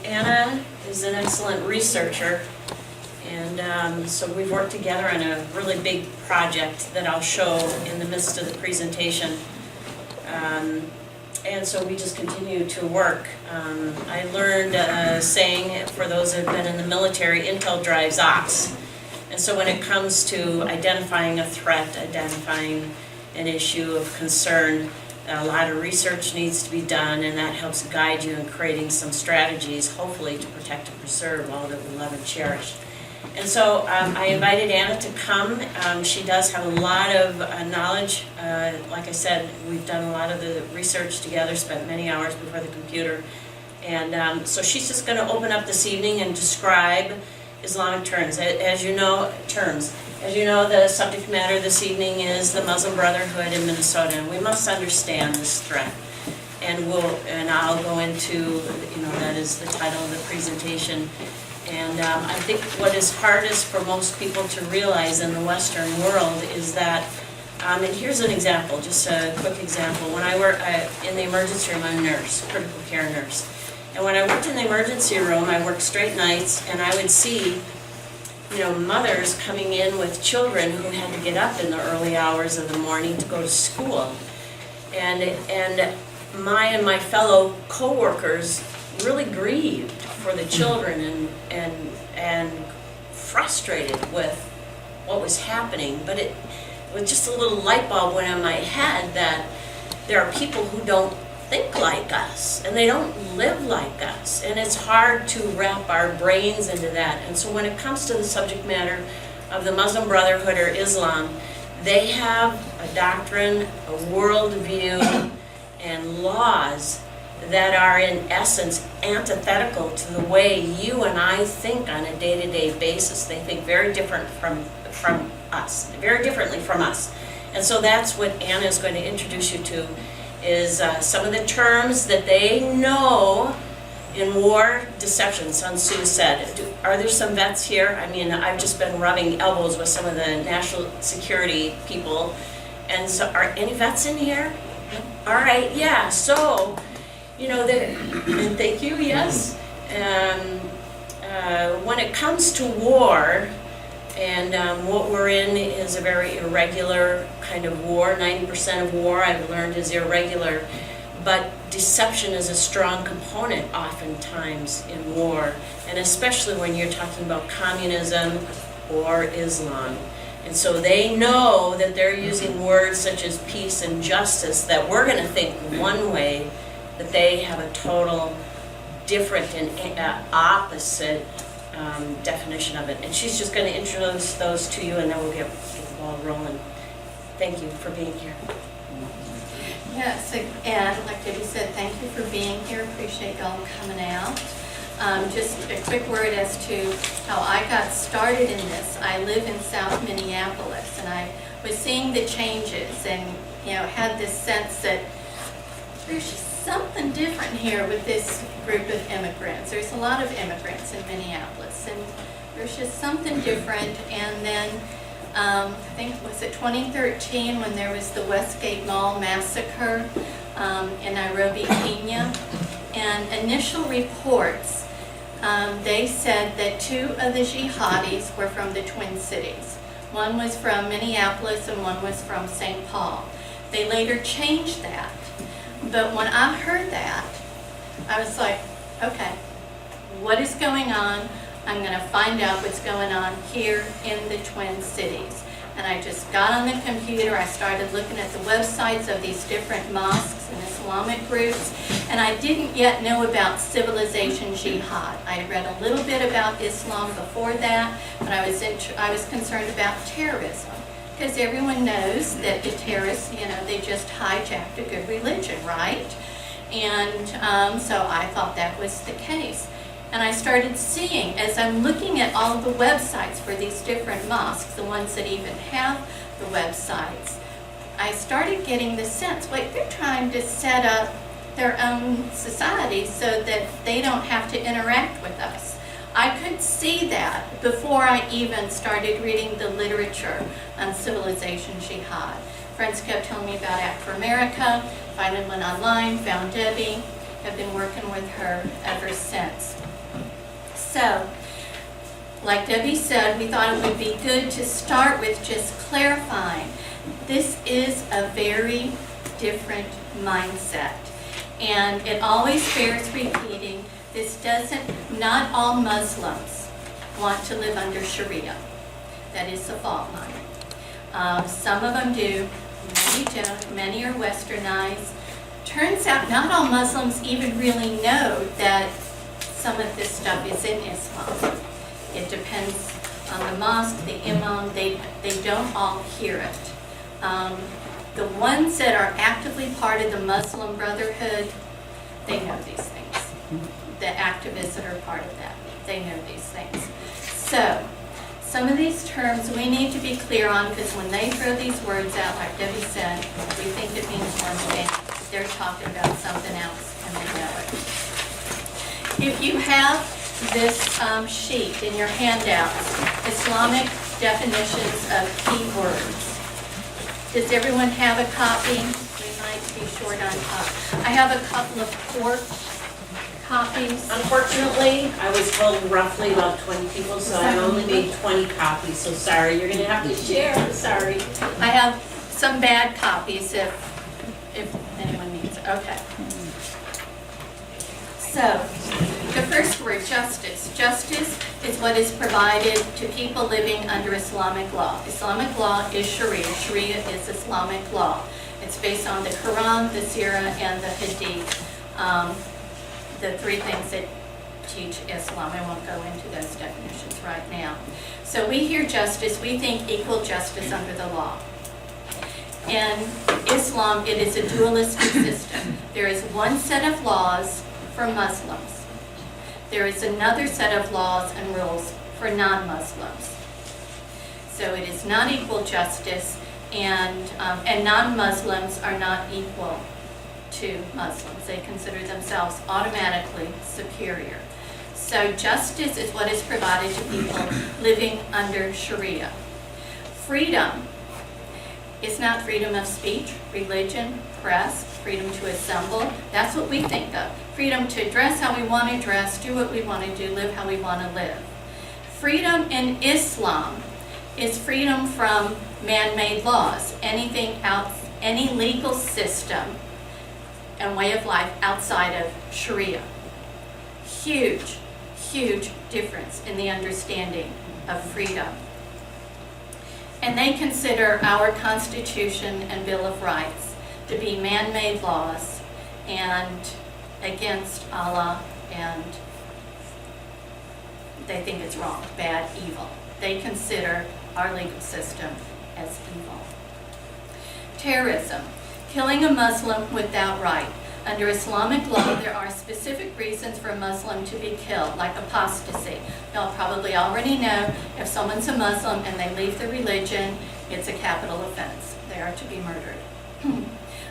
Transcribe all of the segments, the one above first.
Anna is an excellent researcher, and so we've worked together on a really big project that I'll show in the midst of the presentation. And so we just continue to work. I learned a saying, for those that have been in the military, intel drives ops. And so when it comes to identifying a threat, identifying an issue of concern, a lot of research needs to be done, and that helps guide you in creating some strategies, hopefully to protect and preserve all that we love and cherish. And so I invited Anna to come. She does have a lot of knowledge. Like I said, we've done a lot of the research together, spent many hours before the computer. And so she's just going to open up this evening and describe Islamic terms. As you know, the subject matter this evening is the Muslim Brotherhood in Minnesota, and we must understand this threat. And I'll go into, that is the title of the presentation. And I think what is hardest for most people to realize in the Western world is that, and here's an example, just a quick example. When I work in the emergency room, I'm a nurse, critical care nurse. And when I worked in the emergency room, I worked straight nights, and I would see, mothers coming in with children who had to get up in the early hours of the morning to go to school. And my fellow co-workers really grieved for the children and frustrated with what was happening. But it was just a little light bulb went on my head that there are people who don't think like us and they don't live like us, and it's hard to wrap our brains into that. And so when it comes to the subject matter of the Muslim Brotherhood or Islam, they have a doctrine, a worldview, and laws that are in essence antithetical to the way you and I think on a day-to-day basis. They think very different from us, very differently from us. And so that's what Anna is going to introduce you to, is some of the terms that they know in war, deception. Sun Tzu said, are there some vets here? I mean, I've just been rubbing elbows with some of the national security people, and so are any vets in here? All right, yeah, so, and thank you, yes. When it comes to war, and what we're in is a very irregular kind of war. 90% of war, I've learned, is irregular. But deception is a strong component oftentimes in war, and especially when you're talking about communism or Islam. And so they know that they're using words such as peace and justice that we're going to think one way, but they have a total different and opposite definition of it. And she's just going to introduce those to you, and then we'll get the ball rolling. Thank you for being here. Yes, and like Debbie said, thank you for being here. Appreciate y'all coming out. Just a quick word as to how I got started in this. I live in South Minneapolis, and I was seeing the changes and had this sense that there's just something different here with this group of immigrants. There's a lot of immigrants in Minneapolis, and there's just something different. And then I think, was it 2013 when there was the Westgate Mall massacre in Nairobi, Kenya? And initial reports, they said that 2 of the jihadis were from the Twin Cities. One was from Minneapolis and one was from St. Paul. They later changed that. But when I heard that, I was like, okay, what is going on? I'm going to find out what's going on here in the Twin Cities. And I just got on the computer, I started looking at the websites of these different mosques and Islamic groups, and I didn't yet know about civilization jihad. I had read a little bit about Islam before that, but I was concerned about terrorism. Because everyone knows that the terrorists, they just hijacked a good religion, right? And so I thought that was the case. And I started seeing, as I'm looking at all the websites for these different mosques, the ones that even have the websites, I started getting the sense, wait, they're trying to set up their own society so that they don't have to interact with us. I could see that before I even started reading the literature on civilization jihad. Friends kept telling me about Act for America, finally went online, found Debbie, have been working with her ever since. So, like Debbie said, we thought it would be good to start with just clarifying. This is a very different mindset, and it always bears repeating. This doesn't, not all Muslims want to live under Sharia. That is the fault line. Some of them do, many don't, many are westernized. Turns out not all Muslims even really know that some of this stuff is in Islam. It depends on the mosque, the imam, they don't all hear it. The ones that are actively part of the Muslim Brotherhood, they know these things. The activists that are part of that, they know these things. So, some of these terms we need to be clear on, because when they throw these words out, like Debbie said, we think it means one thing, but they're talking about something else, and they know it. If you have this sheet in your handouts, Islamic definitions of key words. Does everyone have a copy? We might be short on copy. I have a couple of court copies. Unfortunately, I was told roughly about 20 people, so I only made 20 copies, so sorry, you're gonna have to share, sorry. I have some bad copies if anyone needs it. Okay. So, the first word, justice. Justice is what is provided to people living under Islamic law. Islamic law is Sharia. Sharia is Islamic law. It's based on the Quran, the Sirah, and the Hadith. The three things that teach Islam. I won't go into those definitions right now. So we hear justice, we think equal justice under the law. In Islam, it is a dualistic system. There is one set of laws for Muslims. There is another set of laws and rules for non-Muslims. So it is not equal justice, and non-Muslims are not equal to Muslims. They consider themselves automatically superior. So justice is what is provided to people living under Sharia. Freedom is not freedom of speech, religion, press, freedom to assemble. That's what we think of. Freedom to dress how we want to dress, do what we want to do, live how we want to live. Freedom in Islam is freedom from man-made laws, any legal system and way of life outside of Sharia. Huge, huge difference in the understanding of freedom. And they consider our Constitution and Bill of Rights to be man-made laws and against Allah, and they think it's wrong, bad, evil. They consider our legal system as evil. Terrorism. Killing a Muslim without right. Under Islamic law, there are specific reasons for a Muslim to be killed, like apostasy. Y'all probably already know if someone's a Muslim and they leave the religion, it's a capital offense. They are to be murdered.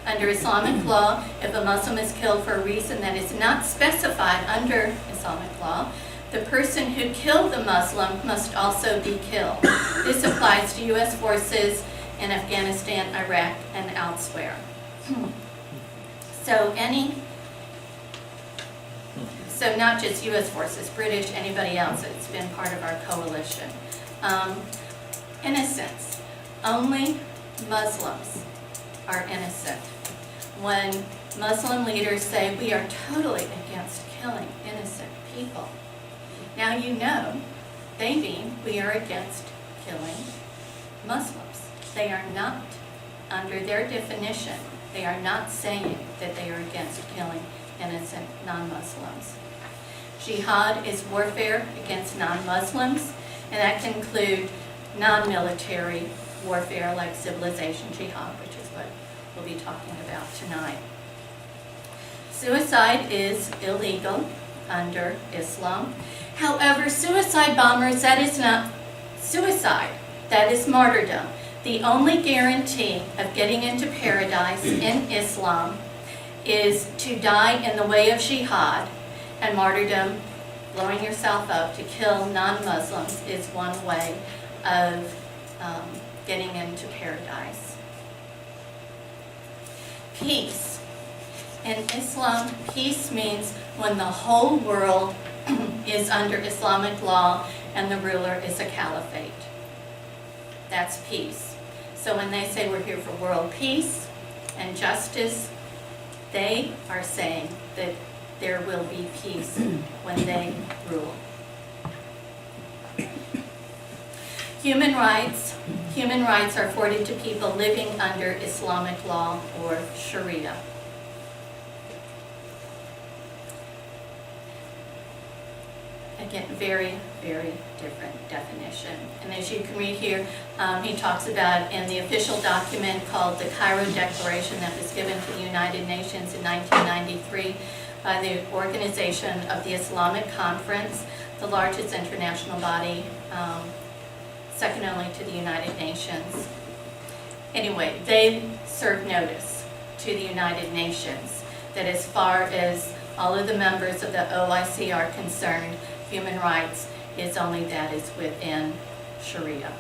Under Islamic law, if a Muslim is killed for a reason that is not specified under Islamic law, the person who killed the Muslim must also be killed. This applies to U.S. forces in Afghanistan, Iraq, and elsewhere. So not just U.S. forces, British, anybody else that's been part of our coalition. Innocence. Only Muslims are innocent. When Muslim leaders say we are totally against killing innocent people, now you know they mean we are against killing Muslims. They are not, under their definition, they are not saying that they are against killing innocent non-Muslims. Jihad is warfare against non-Muslims, and that can include non-military warfare like civilization jihad, which is what we'll be talking about tonight. Suicide is illegal under Islam. However, suicide bombers, that is not suicide, that is martyrdom. The only guarantee of getting into paradise in Islam is to die in the way of jihad, and martyrdom, blowing yourself up to kill non-Muslims, is one way of getting into paradise. Peace. In Islam, peace means when the whole world is under Islamic law and the ruler is a caliphate. That's peace. So when they say we're here for world peace and justice, they are saying that there will be peace when they rule. Human rights are afforded to people living under Islamic law or Sharia. Again, very, very different definition. And as you can read here, he talks about in the official document called the Cairo Declaration that was given to the United Nations in 1993 by the Organization of the Islamic Conference, the largest international body, second only to the United Nations. Anyway, they serve notice to the United Nations that as far as all of the members of the OIC are concerned, human rights is only that is within Sharia.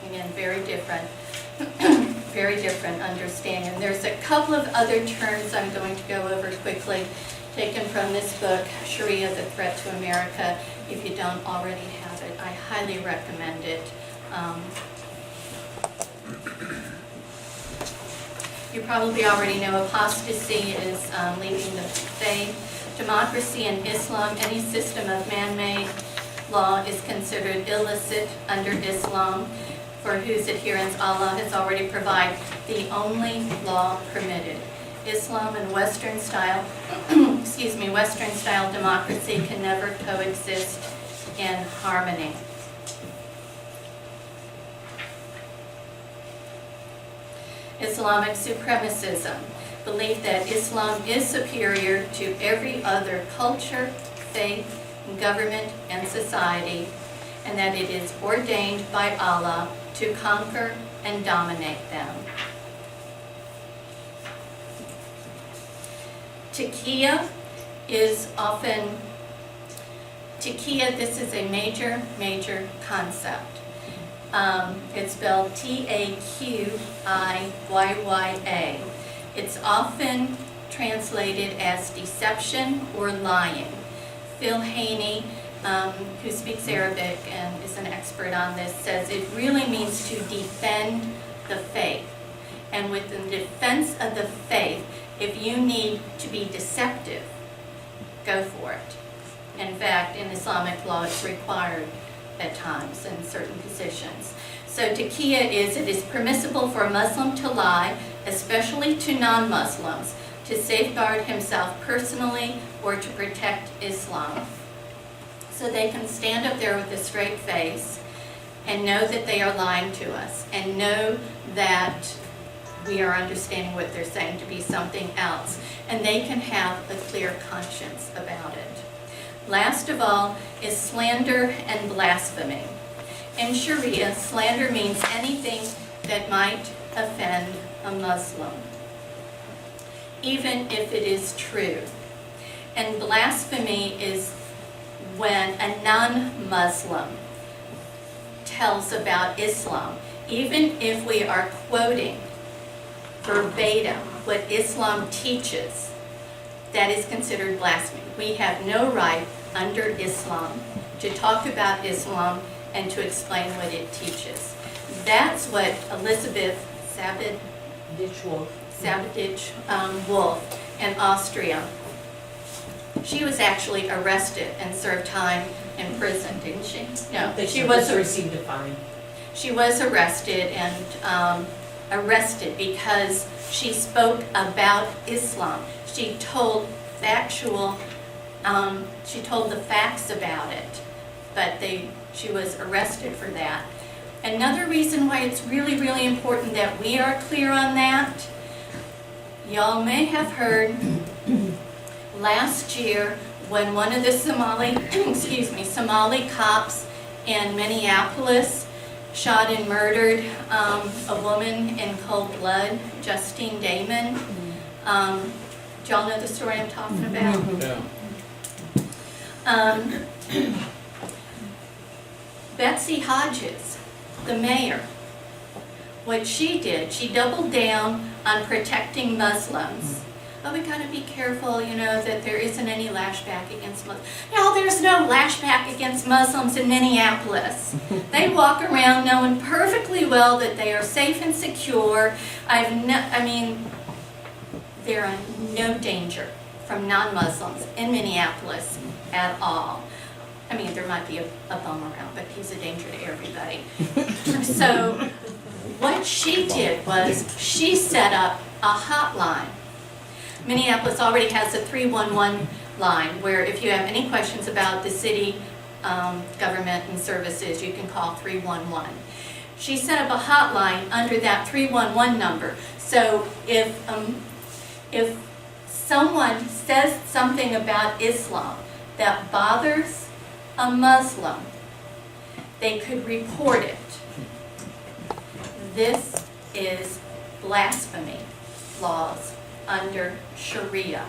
Again, very different, very different understanding. There's a couple of other terms I'm going to go over quickly, taken from this book, Sharia, The Threat to America. If you don't already have it, I highly recommend it. You probably already know apostasy is leaving the faith. Democracy in Islam, any system of man-made law is considered illicit under Islam, for whose adherence Allah has already provided the only law permitted. Islam and Western style, Western style democracy can never coexist in harmony. Islamic supremacism, belief that Islam is superior to every other culture, faith, government, and society, and that it is ordained by Allah to conquer and dominate them. Taqiyya is often, this is a major concept. It's spelled Taqiyya. It's often translated as deception or lying. Phil Haney, who speaks Arabic and is an expert on this, says it really means to defend the faith. And with the defense of the faith, if you need to be deceptive, go for it. In fact, in Islamic law, it's required at times in certain positions. So taqiyya is, it is permissible for a Muslim to lie, especially to non-Muslims, to safeguard himself personally or to protect Islam. So they can stand up there with a straight face and know that they are lying to us and know that we are understanding what they're saying to be something else. And they can have a clear conscience about it. Last of all is slander and blasphemy. In Sharia, slander means anything that might offend a Muslim, even if it is true. And blasphemy is when a non-Muslim tells about Islam, even if we are quoting verbatim what Islam teaches, that is considered blasphemy. We have no right under Islam to talk about Islam and to explain what it teaches. That's what Elizabeth Wolf in Austria, she was actually arrested and served time in prison, didn't she? No, she was received a fine. She was arrested and arrested because she spoke about Islam. She told she told the facts about it, but she was arrested for that. Another reason why it's really, really important that we are clear on that, y'all may have heard last year when one of the Somali cops in Minneapolis shot and murdered a woman in cold blood, Justine Damon. Do y'all know the story I'm talking about? Yeah. Betsy Hodges, the mayor, what she did, she doubled down on protecting Muslims. but we gotta be careful, that there isn't any lashback against Muslims. No, there's no lashback against Muslims in Minneapolis. They walk around knowing perfectly well that they are safe and secure. They're in no danger from non-Muslims in Minneapolis at all. There might be a bum around, but he's a danger to everybody. So what she did was she set up a hotline. Minneapolis already has a 311 line where if you have any questions about the city government and services, you can call 311. She set up a hotline under that 311 number. So if someone says something about Islam that bothers a Muslim, they could report it. This is blasphemy laws under Sharia.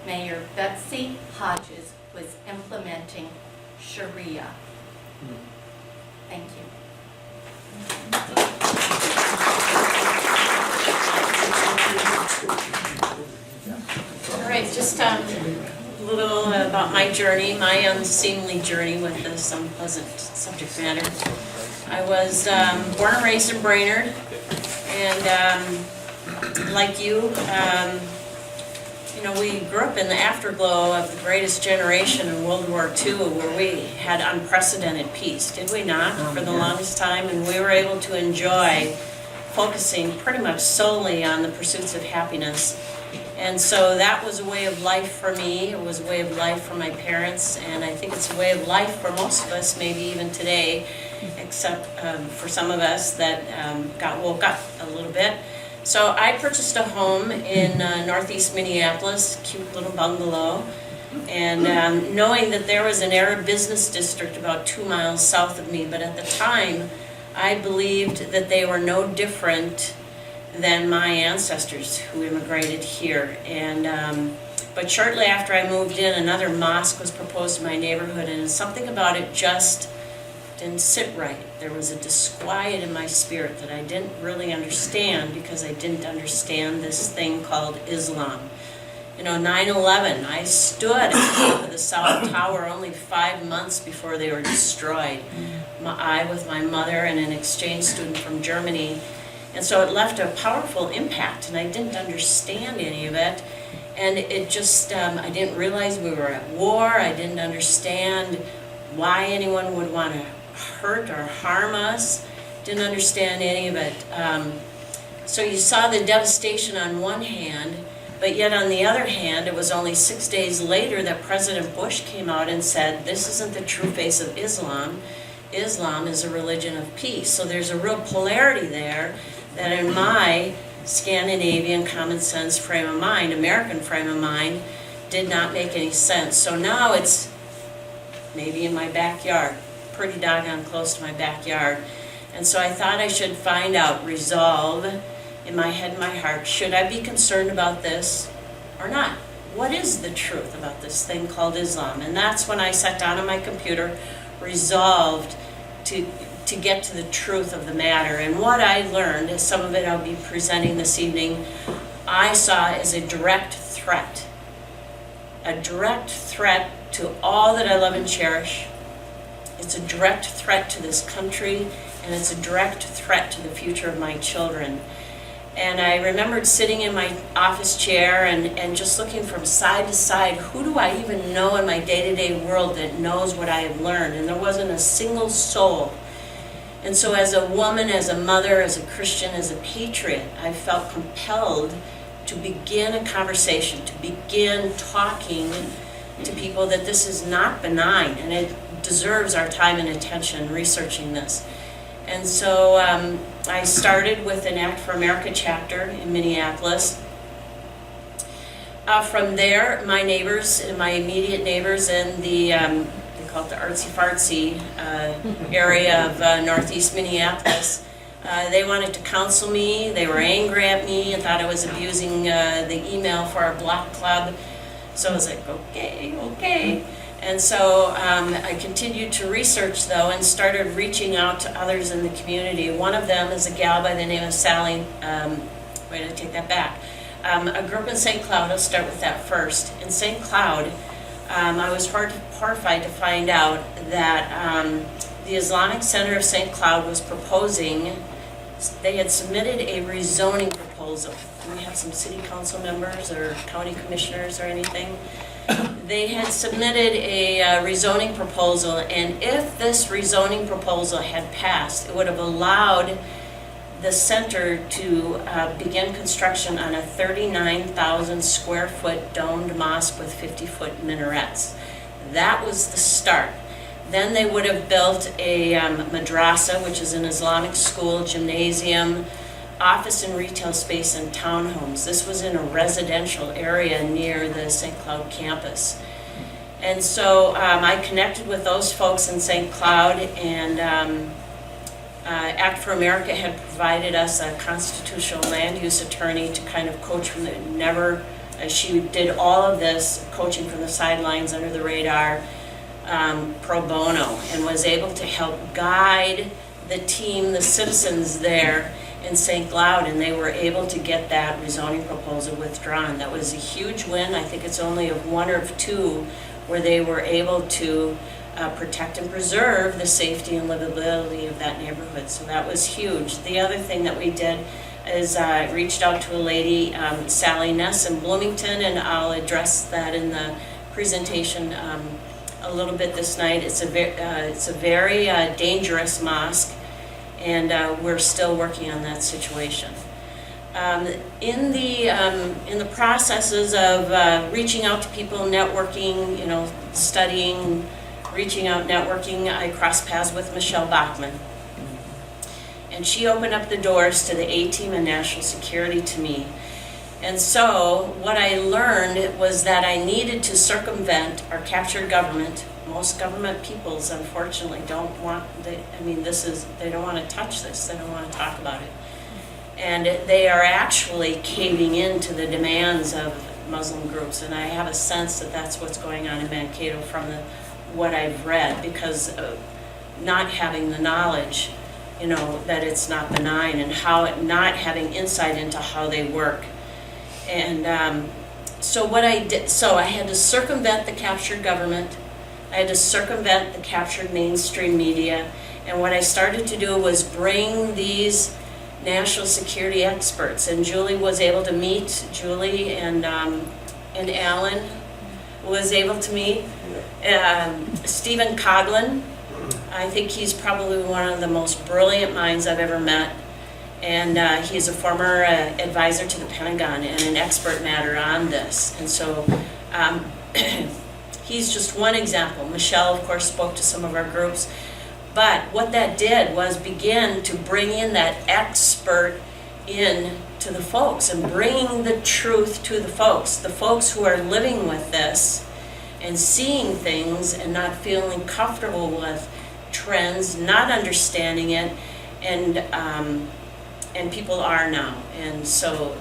Mayor Betsy Hodges was implementing Sharia. Thank you. All right, just a little about my journey, my unseemly journey with this unpleasant subject matter. I was born and raised in Brainerd, and like you, we grew up in the afterglow of the greatest generation in World War II, where we had unprecedented peace, did we not, for the longest time? And we were able to enjoy focusing pretty much solely on the pursuits of happiness. And so that was a way of life for me. It was a way of life for my parents, and I think it's a way of life for most of us, maybe even today, except for some of us that got woke up a little bit. So I purchased a home in northeast Minneapolis, cute little bungalow, and knowing that there was an Arab business district about 2 miles south of me, but at the time I believed that they were no different than my ancestors who immigrated here. And but shortly after I moved in, another mosque was proposed in my neighborhood, and something about it just didn't sit right. There was a disquiet in my spirit that I didn't really understand, because I didn't understand this thing called Islam. 9/11, I stood at the top of the South Tower only 5 months before they were destroyed. I with my mother and an exchange student from Germany. And so it left a powerful impact, and I didn't understand any of it. And it just, I didn't realize we were at war. I didn't understand why anyone would want to hurt or harm us. Didn't understand any of it. So you saw the devastation on one hand, but yet on the other hand, it was only 6 days later that President Bush came out and said, this isn't the true face of Islam. Islam is a religion of peace. So there's a real polarity there that in my Scandinavian common sense frame of mind, American frame of mind, did not make any sense. So now it's maybe in my backyard, pretty doggone close to my backyard. And so I thought I should find out, resolve in my head and my heart, should I be concerned about this or not? What is the truth about this thing called Islam? And that's when I sat down on my computer, resolved to get to the truth of the matter. And what I learned, some of it I'll be presenting this evening, I saw as a direct threat. A direct threat to all that I love and cherish. It's a direct threat to this country, and it's a direct threat to the future of my children. And I remembered sitting in my office chair and just looking from side to side, who do I even know in my day-to-day world that knows what I have learned? And there wasn't a single soul. And so as a woman, as a mother, as a Christian, as a patriot, I felt compelled to begin a conversation, to begin talking to people that this is not benign, and it deserves our time and attention researching this. And so I started with an Act for America chapter in Minneapolis. From there, my neighbors, my immediate neighbors in the, they call it the artsy-fartsy area of northeast Minneapolis, they wanted to counsel me. They were angry at me and thought I was abusing the email for our block club. So I was like, okay. And so I continued to research, though, and started reaching out to others in the community. One of them is a gal by the name of Sally. Wait, I take that back. A group in St. Cloud, I'll start with that first. In St. Cloud, I was horrified to find out that the Islamic Center of St. Cloud was proposing, they had submitted a rezoning proposal. Do we have some city council members or county commissioners or anything? They had submitted a rezoning proposal, and if this rezoning proposal had passed, it would have allowed the center to begin construction on a 39,000 square foot domed mosque with 50-foot minarets. That was the start. Then they would have built a madrasa, which is an Islamic school, gymnasium, office and retail space, and townhomes. This was in a residential area near the St. Cloud campus. And so I connected with those folks in St. Cloud, and Act for America had provided us a constitutional land use attorney to kind of coach from the she did all of this coaching from the sidelines, under the radar, pro bono, and was able to help guide the team, the citizens there in St. Cloud, and they were able to get that rezoning proposal withdrawn. That was a huge win. I think it's only of one or of two where they were able to protect and preserve the safety and livability of that neighborhood. So that was huge. The other thing that we did is I reached out to a lady, Sally Ness in Bloomington, and I'll address that in the presentation a little bit this night. It's a very dangerous mosque, and we're still working on that situation. In the processes of reaching out to people, networking, studying, reaching out, networking, I crossed paths with Michelle Bachman. And she opened up the doors to the A-Team and national security to me. And so what I learned was that I needed to circumvent our captured government. Most government peoples, unfortunately, they don't want to touch this. They don't want to talk about it. And they are actually caving into the demands of Muslim groups. And I have a sense that that's what's going on in Mankato from what I've read, because of not having the knowledge, that it's not benign, and not having insight into how they work. And so what I did, I had to circumvent the captured government. I had to circumvent the captured mainstream media. And what I started to do was bring these national security experts. And Julie was able to meet, Julie and Alan was able to meet. Stephen Coughlin, I think he's probably one of the most brilliant minds I've ever met. And he's a former advisor to the Pentagon and an expert matter on this. And so he's just one example. Michelle, of course, spoke to some of our groups. But what that did was begin to bring in that expert in to the folks and bringing the truth to the folks who are living with this and seeing things and not feeling comfortable with trends, not understanding it, and people are now. And so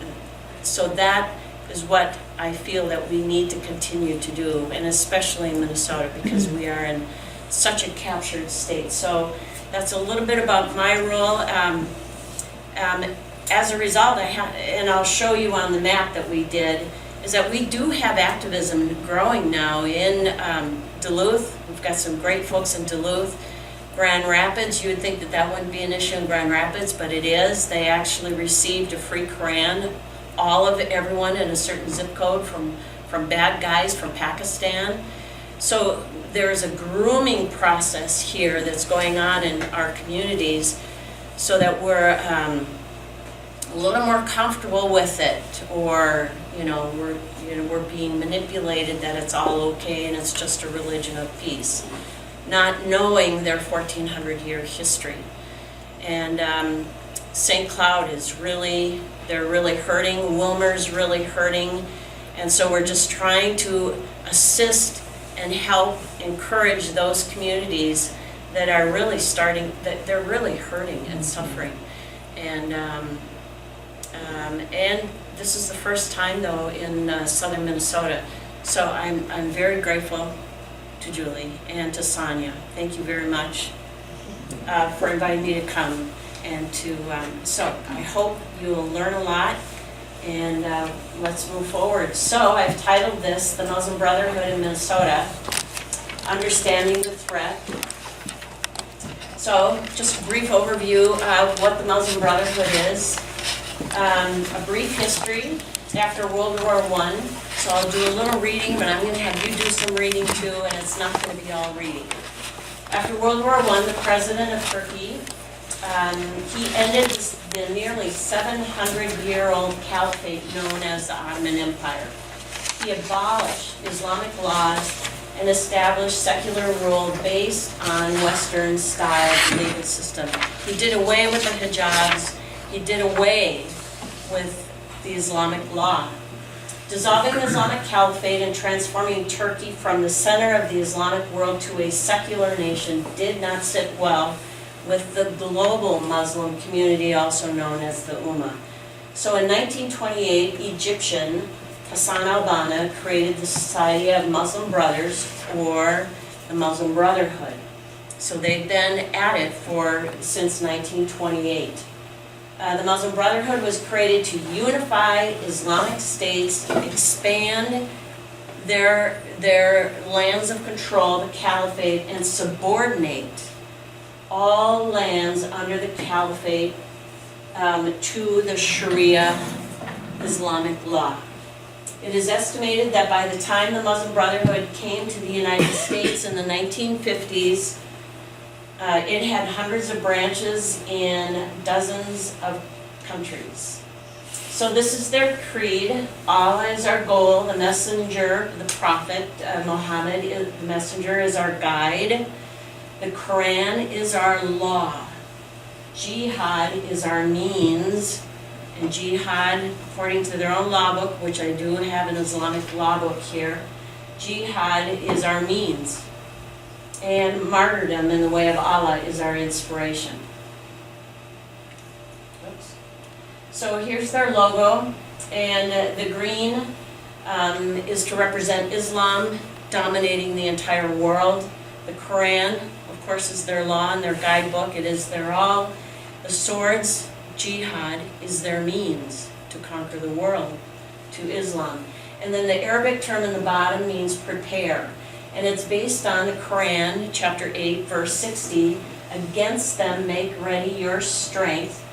that is what I feel that we need to continue to do, and especially in Minnesota, because we are in such a captured state. So that's a little bit about my role. As a result, and I'll show you on the map that we did, is that we do have activism growing now in Duluth. We've got some great folks in Duluth. Grand Rapids, you would think that wouldn't be an issue in Grand Rapids, but it is. They actually received a free Quran, everyone in a certain zip code from bad guys from Pakistan. So there's a grooming process here that's going on in our communities so that we're a little more comfortable with it, or we're being manipulated that it's all okay and it's just a religion of peace, not knowing their 1,400-year history. And St. Cloud they're really hurting. Wilmer's really hurting. And so we're just trying to assist and help encourage those communities that are really they're really hurting and suffering. And this is the first time, though, in southern Minnesota. So I'm very grateful to Julie and to Sonia. Thank you very much for inviting me to come. And so I hope you will learn a lot. And let's move forward. So I've titled this, The Muslim Brotherhood in Minnesota, Understanding the Threat. So just a brief overview of what the Muslim Brotherhood is. A brief history after World War I. So I'll do a little reading, but I'm going to have you do some reading too, and it's not going to be all reading. After World War I, the president of Turkey, he ended the nearly 700-year-old caliphate known as the Ottoman Empire. He abolished Islamic laws and established secular rule based on Western-style legal system. He did away with the hijabs. He did away with the Islamic law. Dissolving the Islamic caliphate and transforming Turkey from the center of the Islamic world to a secular nation did not sit well with the global Muslim community, also known as the Ummah. So in 1928, Egyptian Hassan al-Banna created the Society of Muslim Brothers, or the Muslim Brotherhood. So they've been at it since 1928. The Muslim Brotherhood was created to unify Islamic states, expand their lands of control, the caliphate, and subordinate all lands under the caliphate to the Sharia Islamic law. It is estimated that by the time the Muslim Brotherhood came to the United States in the 1950s, it had hundreds of branches in dozens of countries. So this is their creed. Allah is our goal, the messenger, the prophet, Muhammad, the messenger, is our guide. The Quran is our law. Jihad is our means. And jihad, according to their own law book, which I do have an Islamic law book here, jihad is our means. And martyrdom in the way of Allah is our inspiration. Oops. So here's their logo, and the green is to represent Islam dominating the entire world. The Quran, of course, is their law and their guidebook. It is their all. The swords, jihad, is their means to conquer the world, to Islam. And then the Arabic term in the bottom means prepare. And it's based on the Quran, chapter 8, verse 60. Against them make ready your strength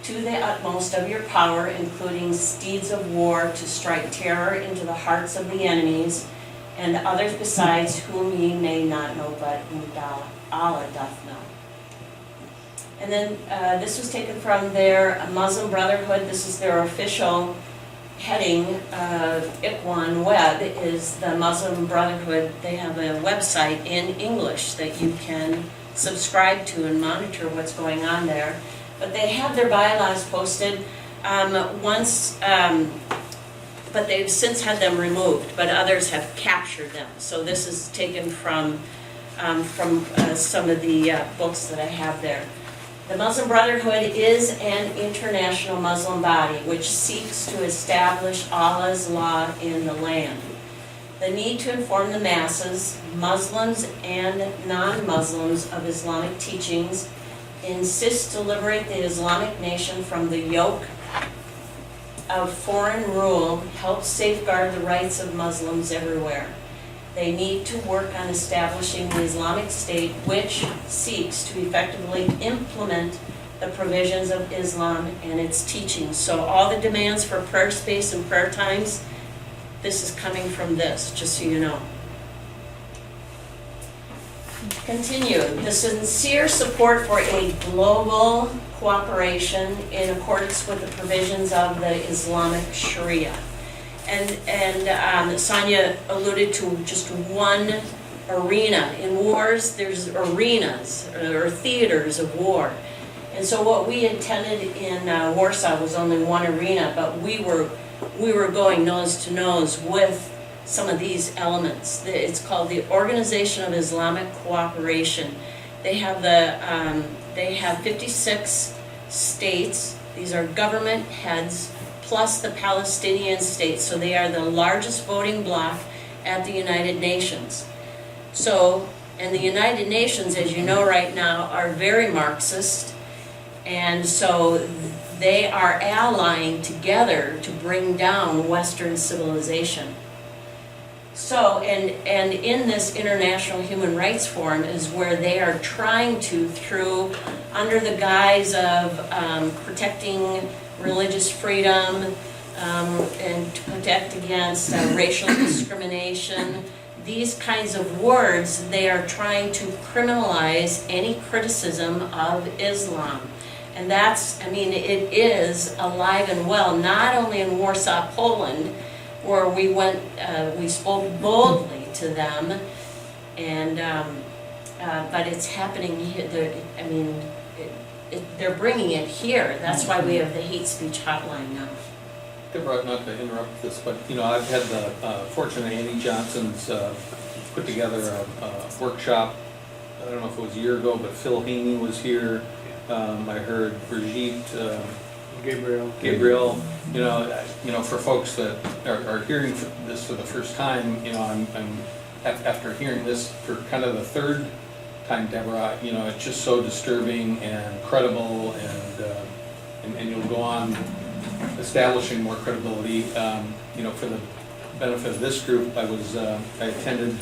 to the utmost of your power, including steeds of war, to strike terror into the hearts of the enemies, and others besides whom ye may not know, but whom Allah doth know. And then this was taken from their Muslim Brotherhood. This is their official heading. Ikhwan Web is the Muslim Brotherhood. They have a website in English that you can subscribe to and monitor what's going on there. But they have their bylaws posted but they've since had them removed, but others have captured them. So this is taken from some of the books that I have there. The Muslim Brotherhood is an international Muslim body which seeks to establish Allah's law in the land. The need to inform the masses, Muslims and non-Muslims, of Islamic teachings, insists to liberate the Islamic nation from the yoke of foreign rule, helps safeguard the rights of Muslims everywhere. They need to work on establishing the Islamic State, which seeks to effectively implement the provisions of Islam and its teachings. So all the demands for prayer space and prayer times, this is coming from this, just so you know. Continue. The sincere support for a global cooperation in accordance with the provisions of the Islamic Sharia. And Sonia alluded to just one arena. In wars, there's arenas or theaters of war. And so what we intended in Warsaw was only one arena, but we were going nose to nose with some of these elements. It's called the Organization of Islamic Cooperation. They have 56 states. These are government heads plus the Palestinian states. So they are the largest voting bloc at the United Nations. So, and the United Nations, as you know right now, are very Marxist. And so they are allying together to bring down Western civilization. So, and in this International Human Rights Forum is where they are trying to, through, under the guise of protecting religious freedom and to protect against racial discrimination, these kinds of words, they are trying to criminalize any criticism of Islam. And that's, I mean, it is alive and well, not only in Warsaw, Poland, where we spoke boldly to them, and but it's happening here. I mean, they're bringing it here. That's why we have the hate speech hotline now. Debra, not to interrupt this, but I've had the fortune of Annie Johnson's put together a workshop. I don't know if it was a year ago, but Phil Haney was here. I heard Brigitte. Gabriel, for folks that are hearing this for the first time, I'm after hearing this for kind of the third time, Deborah, it's just so disturbing and credible, and you'll go on establishing more credibility. For the benefit of this group, I attended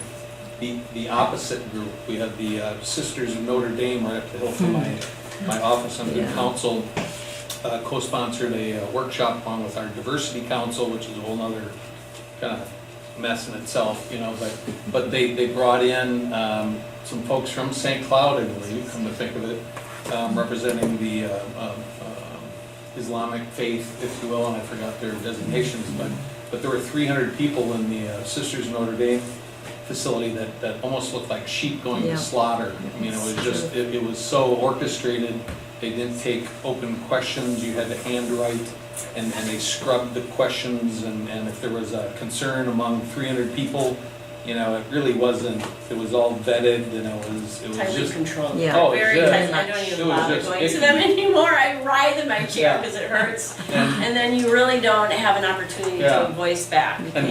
the opposite group. We had the Sisters of Notre Dame right up the hill from my office under the council. Co-sponsored a workshop along with our diversity council, which is a whole nother kind of mess in itself, but they brought in some folks from St. Cloud, I believe, come to think of it, representing the Islamic faith, if you will, and I forgot their designations, but there were 300 people in the Sisters of Notre Dame facility that almost looked like sheep going to slaughter. I mean, it was just, it was so orchestrated. They didn't take open questions, you had to handwrite, and they scrubbed the questions, and if there was a concern among 300 people, it really wasn't, it was all vetted, and it was Tightly just controlled. Yeah. Oh, Very yeah. tight. I don't even It was bother just going icky. to them anymore. I writhe in my chair because it hurts. And then you really don't have an opportunity to voice back. And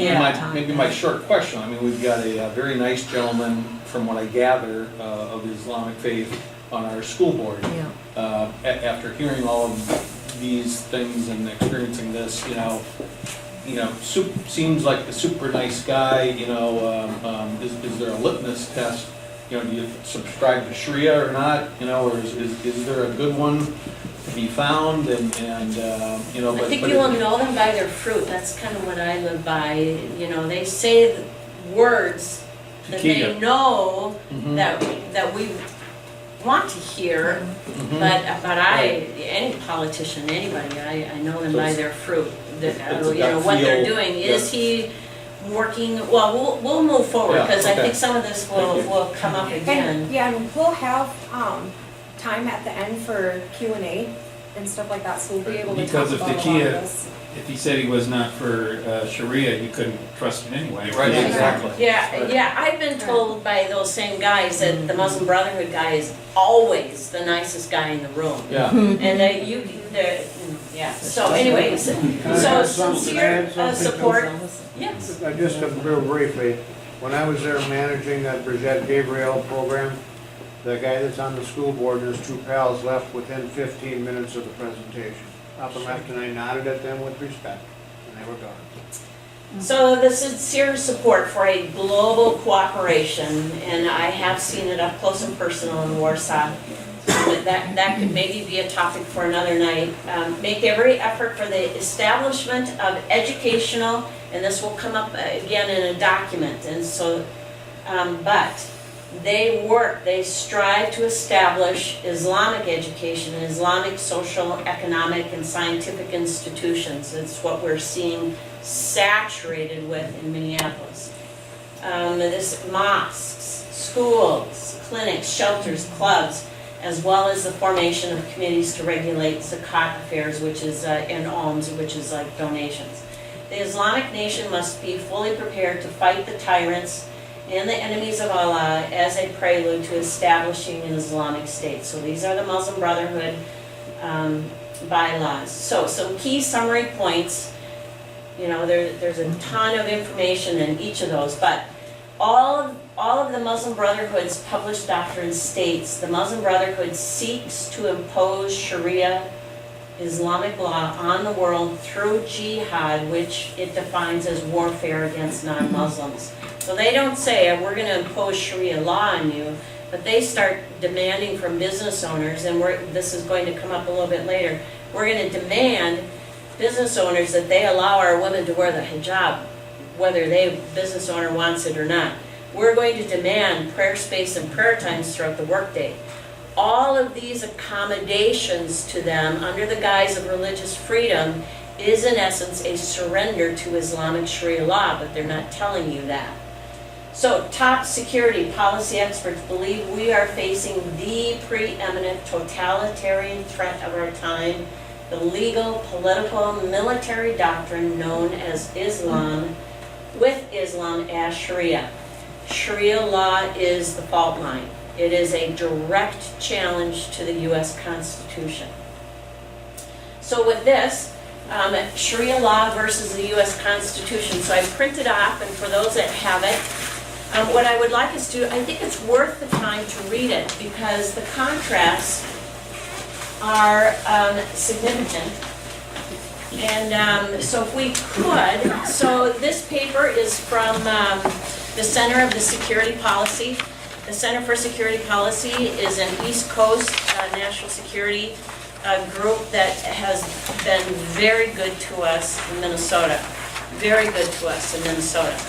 maybe my short question, I mean, we've got a very nice gentleman, from what I gather, of the Islamic faith on our school board. After hearing all of these things and experiencing this, seems like a super nice guy. Is there a litmus test? Do you subscribe to Sharia or not? Or is there a good one to be found? And I think you will know them by their fruit. That's kind of what I live by. They say the words that they know that we want to hear, but any politician, anybody, I know them by their fruit. What they're doing. Is he working? Well, we'll move forward, because I think some of this will come up again. And we'll have time at the end for Q&A and stuff like that, so we'll be able to talk about a lot of this. If he said he was not for Sharia, you couldn't trust him anyway. Right, exactly. Yeah, I've been told by those same guys that the Muslim Brotherhood guy is always the nicest guy in the room. Yeah. And so anyways, so sincere support. Yes. Just real briefly, when I was there managing that Brigitte Gabriel program, the guy that's on the school board and his two pals left within 15 minutes of the presentation. Up and left, and I nodded at them with respect, and they were gone. So the sincere support for a global cooperation, and I have seen it up close and personal in Warsaw. That could maybe be a topic for another night. Make every effort for the establishment of educational, and this will come up again in a document, and so, but they strive to establish Islamic education and Islamic social, economic, and scientific institutions. It's what we're seeing saturated with in Minneapolis. This mosques, schools, clinics, shelters, clubs, as well as the formation of committees to regulate zakat affairs, which is and alms, which is like donations. The Islamic nation must be fully prepared to fight the tyrants and the enemies of Allah as a prelude to establishing an Islamic state. So these are the Muslim Brotherhood bylaws. So some key summary points. There's a ton of information in each of those, but all of the Muslim Brotherhood's published doctrine states the Muslim Brotherhood seeks to impose Sharia Islamic law on the world through jihad, which it defines as warfare against non-Muslims. So they don't say, we're gonna impose Sharia law on you, but they start demanding from business owners, and this is going to come up a little bit later, we're gonna demand business owners that they allow our women to wear the hijab, whether business owner wants it or not. We're going to demand prayer space and prayer times throughout the workday. All of these accommodations to them under the guise of religious freedom is in essence a surrender to Islamic Sharia law, but they're not telling you that. So top security policy experts believe we are facing the preeminent totalitarian threat of our time, the legal, political, military doctrine known as Islam, with Islam as Sharia. Sharia law is the fault line. It is a direct challenge to the U.S. Constitution. So with this, Sharia law versus the U.S. Constitution. So I printed off, and for those that have it, what I would like us to, I think it's worth the time to read it because the contrasts are significant. And so if we could, so this paper is from the Center of the Security Policy. The Center for Security Policy is an East Coast national security group that has been very good to us in Minnesota. Very good to us in Minnesota.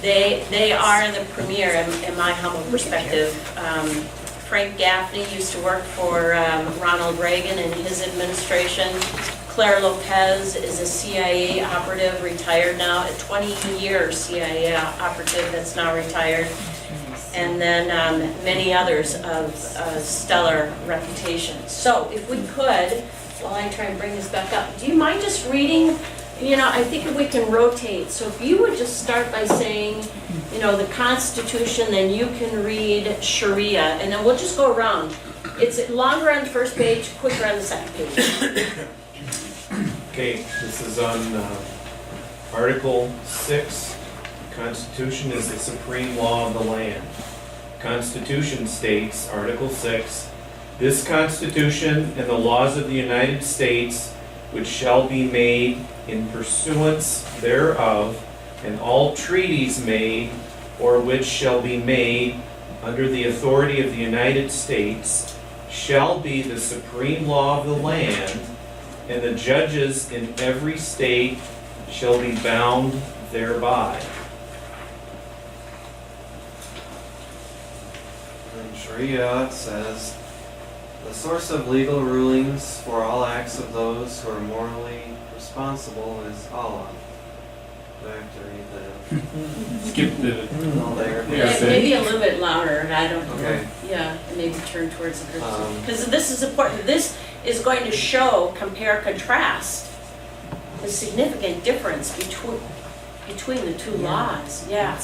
They are the premier, in my humble perspective. Frank Gaffney used to work for Ronald Reagan and his administration. Claire Lopez is a CIA operative, retired now, a 20-year CIA operative that's now retired. And then many others of stellar reputation. So if we could, while I try and bring this back up, do you mind just reading, I think if we can rotate. So if you would just start by saying, the Constitution, then you can read Sharia, and then we'll just go around. It's longer on the first page, quicker on the second page. Okay, this is on Article 6. The Constitution is the supreme law of the land. The Constitution states, Article 6, this Constitution and the laws of the United States, which shall be made in pursuance thereof, and all treaties made, or which shall be made under the authority of the United States, shall be the supreme law of the land, and the judges in every state shall be bound thereby. In Sharia it says, the source of legal rulings for all acts of those who are morally responsible is Allah. Do I have to read the... Skip the, all there? Yeah, Maybe a little bit louder, I don't know. Okay. Yeah, and maybe turn towards the person. Because this is important. This is going to show, compare, contrast the significant difference between the two laws. Yeah.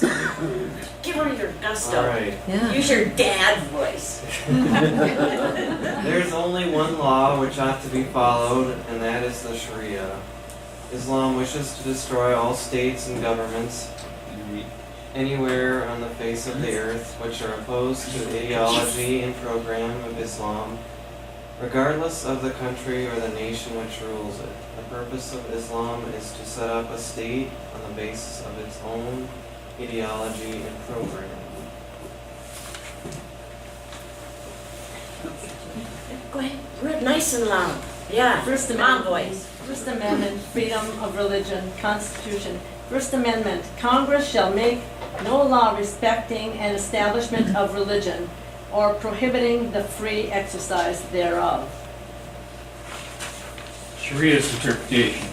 Give her your gusto. All right. Use your dad voice. There's only one law which ought to be followed, and that is the Sharia. Islam wishes to destroy all states and governments anywhere on the face of the earth which are opposed to the ideology and program of Islam, regardless of the country or the nation which rules it. The purpose of Islam is to set up a state on the basis of its own ideology and program. Go ahead. Read nice and loud. Yeah. First Mom Amendment. voice. First Amendment, freedom of religion, Constitution. First Amendment, Congress shall make no law respecting an establishment of religion or prohibiting the free exercise thereof. Sharia's interpretation.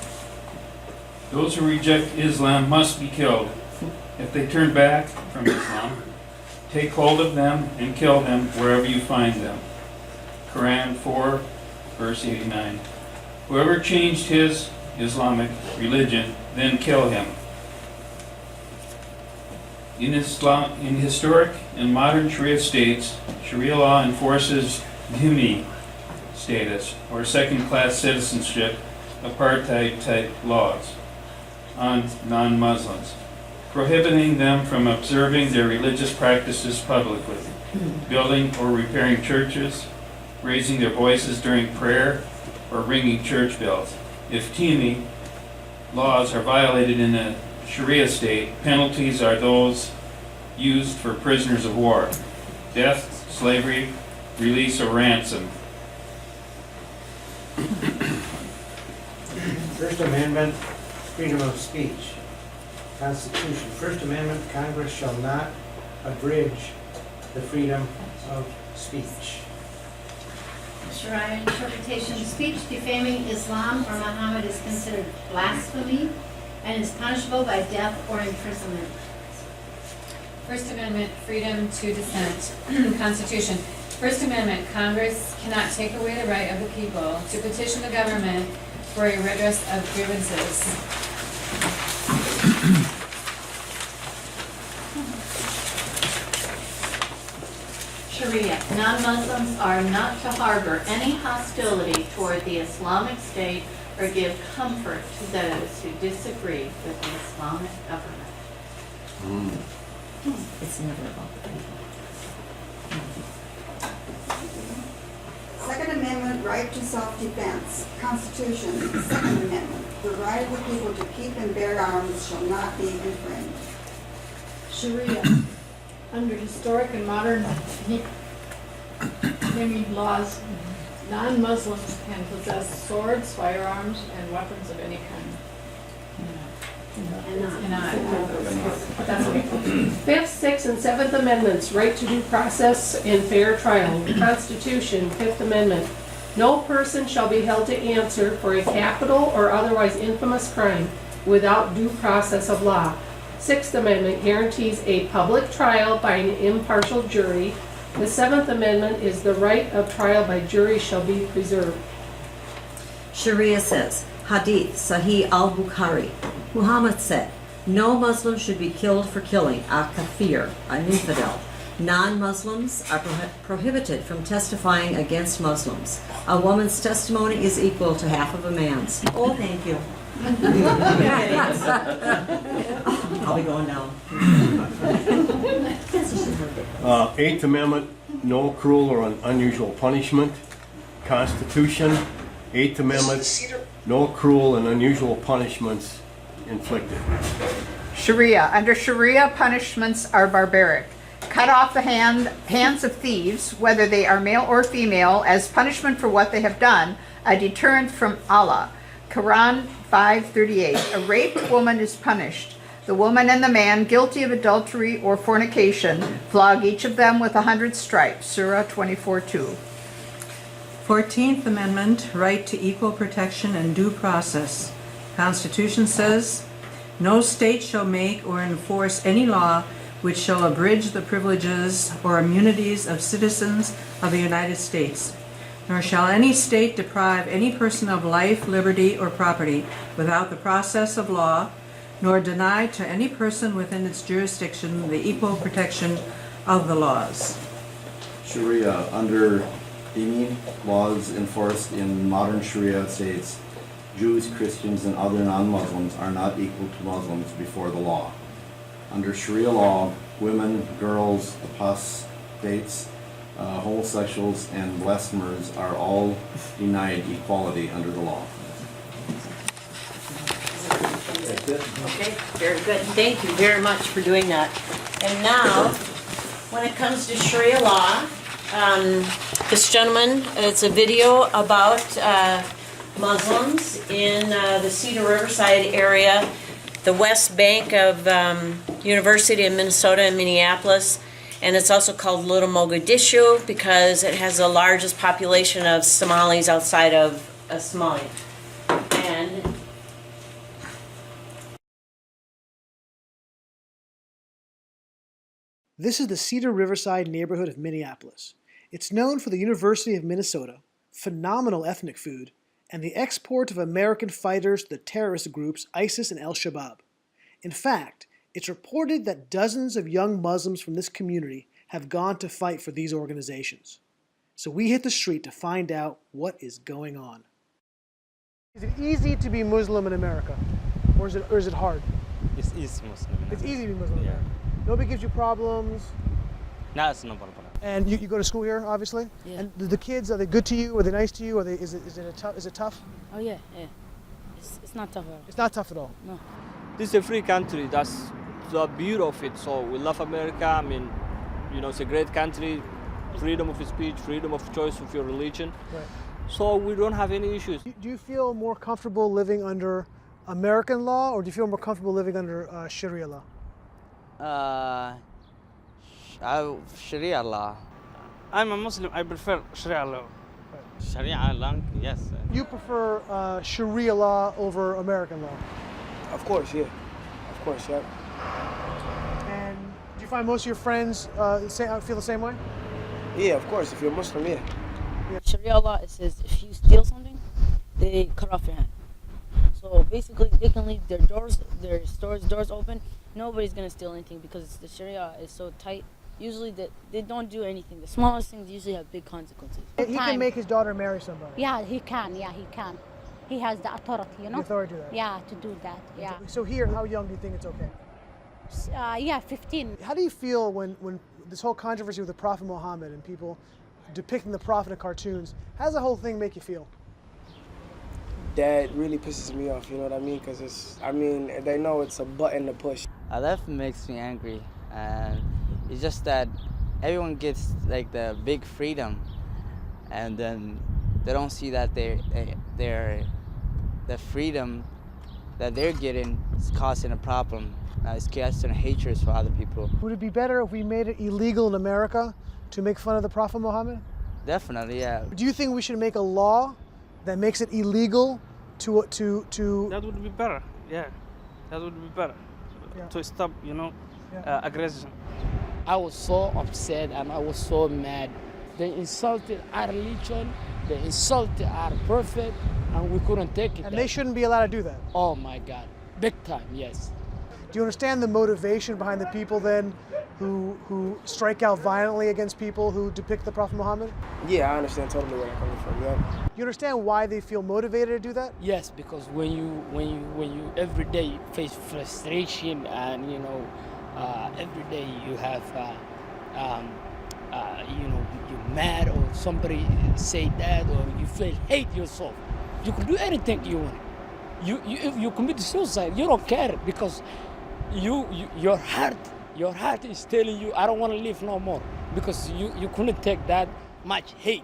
Those who reject Islam must be killed. If they turn back from Islam, take hold of them and kill them wherever you find them. Quran 4, verse 89. Whoever changed his Islamic religion, then kill him. In historic and modern Sharia states, Sharia law enforces dhimmi status, or second-class citizenship, apartheid-type laws on non-Muslims, prohibiting them from observing their religious practices publicly, building or repairing churches, raising their voices during prayer, or ringing church bells. If TME laws are violated in a Sharia state, penalties are those used for prisoners of war: death, slavery, release, or ransom. First Amendment, freedom of speech. Constitution, First Amendment, Congress shall not abridge the freedom of speech. Sharia interpretation: speech defaming Islam or Muhammad is considered blasphemy and is punishable by death or imprisonment. First Amendment, freedom to dissent. Constitution. First Amendment, Congress cannot take away the right of the people to petition the government for a redress of grievances. Sharia, non-Muslims are not to harbor any hostility toward the Islamic State or give comfort to those who disagree with the Islamic government. It's never about the people. Second Amendment, right to self-defense. Constitution, Second Amendment, the right of the people to keep and bear arms shall not be infringed. Sharia, under historic and modern Islamic laws, non-Muslims can possess swords, firearms, and weapons of any kind. Fifth, Sixth, and Seventh Amendments, right to due process and fair trial. Constitution, Fifth Amendment, no person shall be held to answer for a capital or otherwise infamous crime without due process of law. Sixth Amendment guarantees a public trial by an impartial jury. The Seventh Amendment is the right of trial by jury shall be preserved. Sharia says, Hadith Sahih al-Bukhari, Muhammad said, no Muslim should be killed for killing a kafir, an infidel. Non-Muslims are prohibited from testifying against Muslims. A woman's testimony is equal to half of a man's. Oh, thank you. I'll be going down. Eighth Amendment, no cruel or unusual punishment. Constitution, Eighth Amendment, no cruel and unusual punishments inflicted. Sharia. Under Sharia, punishments are barbaric. Cut off the hands of thieves, whether they are male or female, as punishment for what they have done, a deterrent from Allah. Quran 5:38. A raped woman is punished. The woman and the man guilty of adultery or fornication, flog each of them with 100 stripes. Surah 24:2. 14th Amendment, right to equal protection and due process. Constitution says, no state shall make or enforce any law which shall abridge the privileges or immunities of citizens of the United States, nor shall any state deprive any person of life, liberty, or property without the process of law, nor deny to any person within its jurisdiction the equal protection of the laws. Sharia, under Dini laws enforced in modern Sharia states, Jews, Christians, and other non-Muslims are not equal to Muslims before the law. Under Sharia law, women, girls, apostates, homosexuals, and blasphemers are all denied equality under the law. Okay, very good. Thank you very much for doing that. And now, when it comes to Sharia law, this gentleman, it's a video about Muslims in the Cedar Riverside area, the west bank of University of Minnesota in Minneapolis, and it's also called Little Mogadishu because it has the largest population of Somalis outside of Somalia. And this is the Cedar Riverside neighborhood of Minneapolis. It's known for the University of Minnesota, phenomenal ethnic food, and the export of American fighters to the terrorist groups ISIS and al-Shabaab. In fact, it's reported that dozens of young Muslims from this community have gone to fight for these organizations. So we hit the street to find out what is going on. Is it easy to be Muslim in America? Or is it hard? It's easy Muslim. It's easy to be Muslim in America. Nobody gives you problems? No, it's no problem. And you go to school here, obviously? Yeah. And the kids, are they good to you? Are they nice to you? Is it tough? Oh yeah, yeah. It's not tough at all. It's not tough at all? No. This is a free country. That's the beauty of it. So we love America. I mean, you know, it's a great country. Freedom of speech, freedom of choice of your religion. Right. So we don't have any issues. Do you feel more comfortable living under American law, or do you feel more comfortable living under Sharia law? Sharia law. I'm a Muslim. I prefer Sharia law. Sharia law, yes. You prefer Sharia law over American law? Of course, yeah. Of course, yeah. And do you find most of your friends feel the same way? Yeah, of course. If you're Muslim, yeah. Sharia law, it says if you steal something, they cut off your hand. So basically, they can leave their stores doors open. Nobody's gonna steal anything because the Sharia is so tight. Usually, they don't do anything. The smallest things usually have big consequences. He can make his daughter marry somebody. Yeah, he can. Yeah, he can. He has the authority, you know. The authority to do that. Yeah, to do that. Yeah. So here, how young do you think it's okay? Yeah, 15. How do you feel when this whole controversy with the Prophet Muhammad and people depicting the Prophet in cartoons? How does the whole thing make you feel? That really pisses me off. You know what I mean? Because they know it's a button to push. That makes me angry, and it's just that everyone gets like the big freedom, and then they don't see that the freedom that they're getting is causing a problem. It's causing hatred for other people. Would it be better if we made it illegal in America to make fun of the Prophet Muhammad? Definitely, yeah. Do you think we should make a law that makes it illegal to? That would be better. Yeah, that would be better to stop, aggression. I was so upset and I was so mad. They insulted our religion, they insulted our prophet, and we couldn't take it. And they shouldn't be allowed to do that. Oh my God, big time, yes. Do you understand the motivation behind the people then who strike out violently against people who depict the Prophet Muhammad? Yeah, I understand totally where they're coming from. Yeah. You understand why they feel motivated to do that? Yes, because when you every day face frustration and every day you have you're mad or somebody say that or you feel hate yourself. You can do anything you want. If you commit suicide, you don't care because your heart is telling you I don't want to live no more because you couldn't take that much hate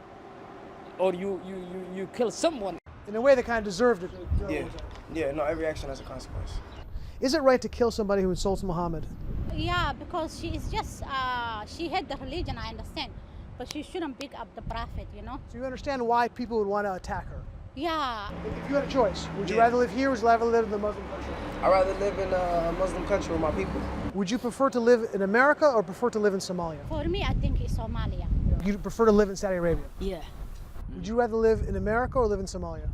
or you kill someone. In a way they kind of deserved it. Yeah, no, every action has a consequence. Is it right to kill somebody who insults Muhammad? Yeah, because she is just, she hate the religion, I understand. But she shouldn't pick up the prophet, you know? So you understand why people would want to attack her? Yeah. If you had a choice, would you rather live here or would you rather live in the Muslim country? I'd rather live in a Muslim country with my people. Would you prefer to live in America or prefer to live in Somalia? For me, I think it's Somalia. You'd prefer to live in Saudi Arabia? Yeah. Would you rather live in America or live in Somalia?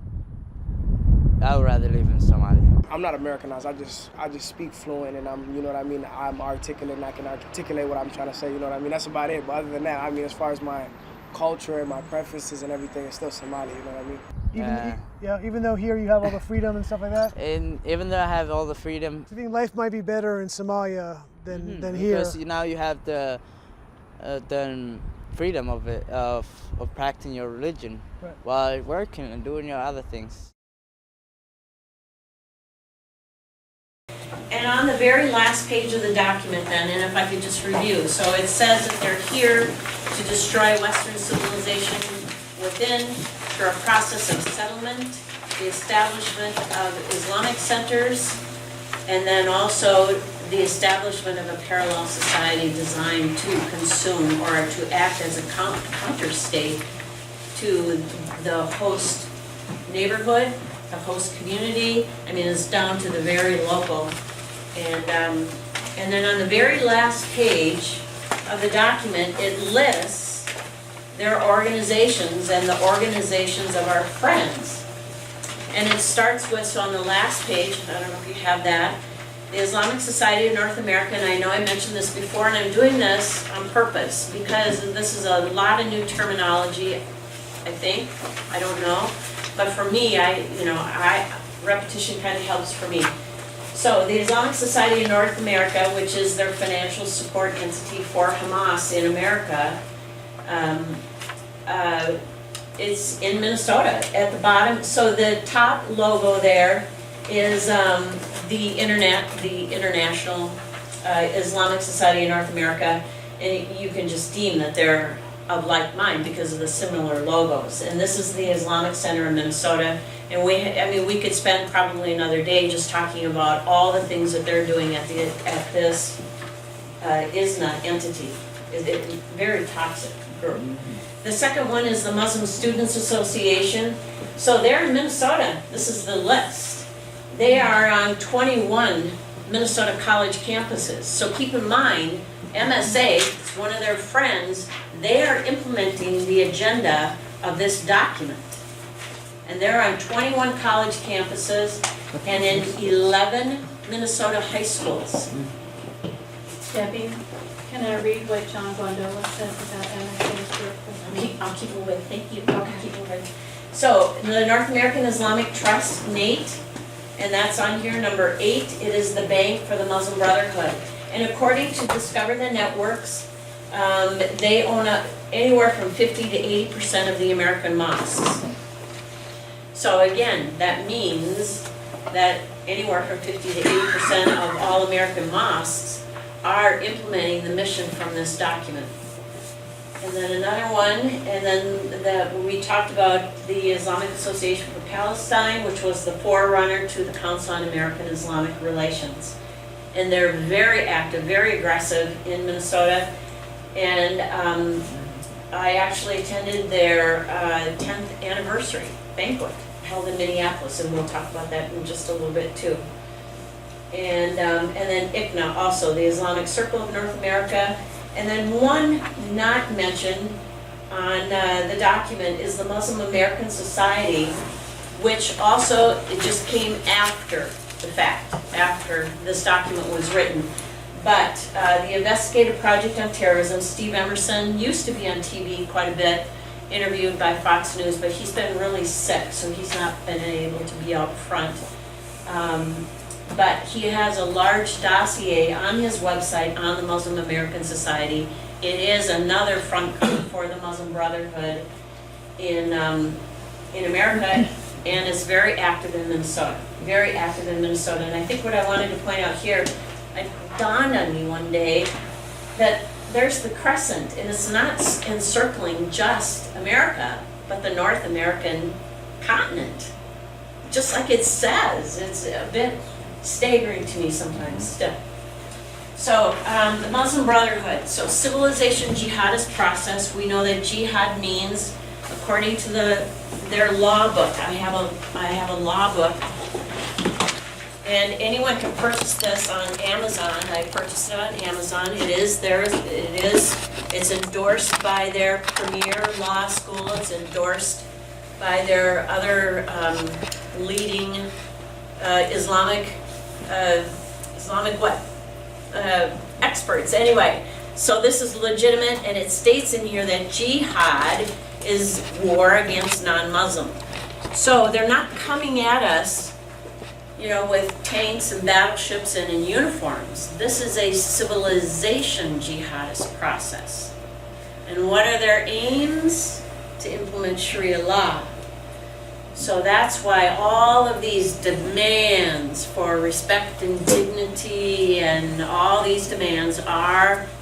I would rather live in Somalia. I'm not Americanized. I just speak fluent, and I'm articulate, and I can articulate what I'm trying to say. You know what I mean? That's about it. But other than that, as far as my culture and my preferences and everything, it's still Somali. You know what I mean? Even though here you have all the freedom and stuff like that. And even though I have all the freedom, Do you think life might be better in Somalia than here? because now you have the freedom of it of practicing your religion while working and doing your other things. And on the very last page of the document then, and if I could just review, so it says that they're here to destroy Western civilization within through a process of settlement, the establishment of Islamic centers, and then also the establishment of a parallel society designed to consume or to act as a counter state to the host neighborhood, the host community. It's down to the very local. And then on the very last page of the document, it lists their organizations and the organizations of our friends. And it starts with, so on the last page, I don't know if you have that, the Islamic Society of North America, and I know I mentioned this before, and I'm doing this on purpose because this is a lot of new terminology, I think, I don't know. But for me, repetition kind of helps for me. So the Islamic Society of North America, which is their financial support entity for Hamas in America, It's in Minnesota at the bottom. So the top logo there is the International Islamic Society in North America, and you can just deem that they're of like mind because of the similar logos. And this is the Islamic Center in Minnesota, and we could spend probably another day just talking about all the things that they're doing at this ISNA entity. It's a very toxic group. The second one is the Muslim Students Association. So they're in Minnesota. This is the list. They are on 21 Minnesota college campuses. So keep in mind, MSA, one of their friends, they are implementing the agenda of this document. And they're on 21 college campuses and in 11 Minnesota high schools. Debbie, can I read what John Gondola says about MSA's group? I'll keep moving, thank you. Okay. Keep moving. So, the North American Islamic Trust, NATE, and that's on here, number 8, it is the bank for the Muslim Brotherhood. And according to Discover the Networks, they own anywhere from 50 to 80% of the American mosques. So again, that means that anywhere from 50 to 80% of all American mosques are implementing the mission from this document. And then another one, and then we talked about the Islamic Association for Palestine, which was the forerunner to the Council on American Islamic Relations. And they're very active, very aggressive in Minnesota. And I actually attended their 10th anniversary banquet held in Minneapolis, and we'll talk about that in just a little bit too. And then ICNA also, the Islamic Circle of North America. And then one not mentioned on the document is the Muslim American Society, which also, it just came after the fact, after this document was written. But the Investigative Project on Terrorism, Steve Emerson, used to be on TV quite a bit, interviewed by Fox News, but he's been really sick, so he's not been able to be out front. But he has a large dossier on his website on the Muslim American Society. It is another front group for the Muslim Brotherhood in America, and is very active in Minnesota. Very active in Minnesota. And I think what I wanted to point out here, it dawned on me one day that there's the crescent, and it's not encircling just America, but the North American continent. Just like it says, it's a bit staggering to me sometimes still. So the Muslim Brotherhood, so civilization jihadist process, we know that jihad means, according to their law book, I have a law book, and anyone can purchase this on Amazon. I purchased it on Amazon. It's endorsed by their premier law school. It's endorsed by their other leading Islamic experts. Anyway, so this is legitimate, and it states in here that jihad is war against non-Muslim. So they're not coming at us, with tanks and battleships and in uniforms. This is a civilization jihadist process. And what are their aims? To implement Sharia law. So that's why all of these demands for respect and dignity and all these demands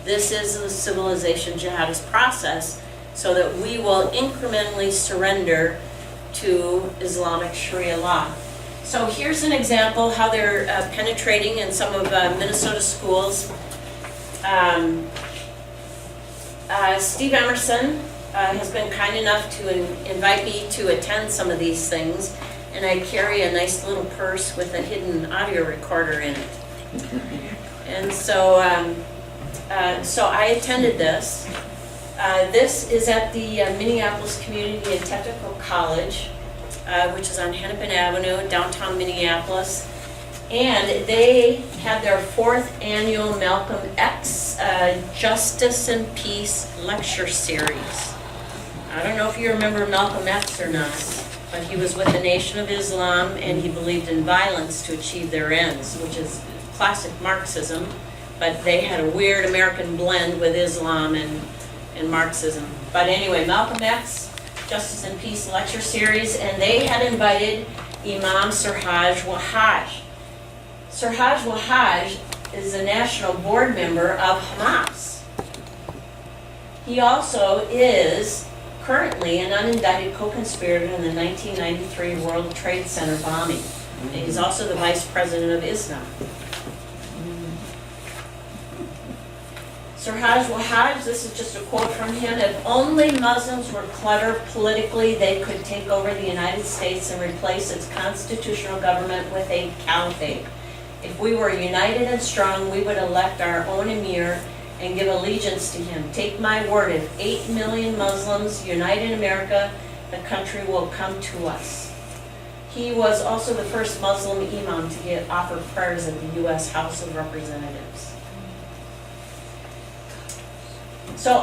this is the civilization jihadist process, so that we will incrementally surrender to Islamic Sharia law. So here's an example how they're penetrating in some of Minnesota schools. Steve Emerson has been kind enough to invite me to attend some of these things, and I carry a nice little purse with a hidden audio recorder in it. And so I attended this. This is at the Minneapolis Community and Technical College, which is on Hennepin Avenue, downtown Minneapolis. And they had their 4th annual Malcolm X Justice and Peace lecture series. I don't know if you remember Malcolm X or not, but he was with the Nation of Islam, and he believed in violence to achieve their ends, which is classic Marxism, but they had a weird American blend with Islam and in Marxism. But anyway, Malcolm X, Justice and Peace lecture series, and they had invited Imam Siraj Wahaj. Siraj Wahaj is a national board member of Hamas. He also is currently an unindicted co-conspirator in the 1993 World Trade Center bombing. And he's also the vice president of Islam. Siraj Wahaj, this is just a quote from him, if only Muslims were clever politically, they could take over the United States and replace its constitutional government with a caliphate. If we were united and strong, we would elect our own emir and give allegiance to him. Take my word, if 8 million Muslims unite in America, the country will come to us. He was also the first Muslim imam to offer prayers at the U.S. House of Representatives. So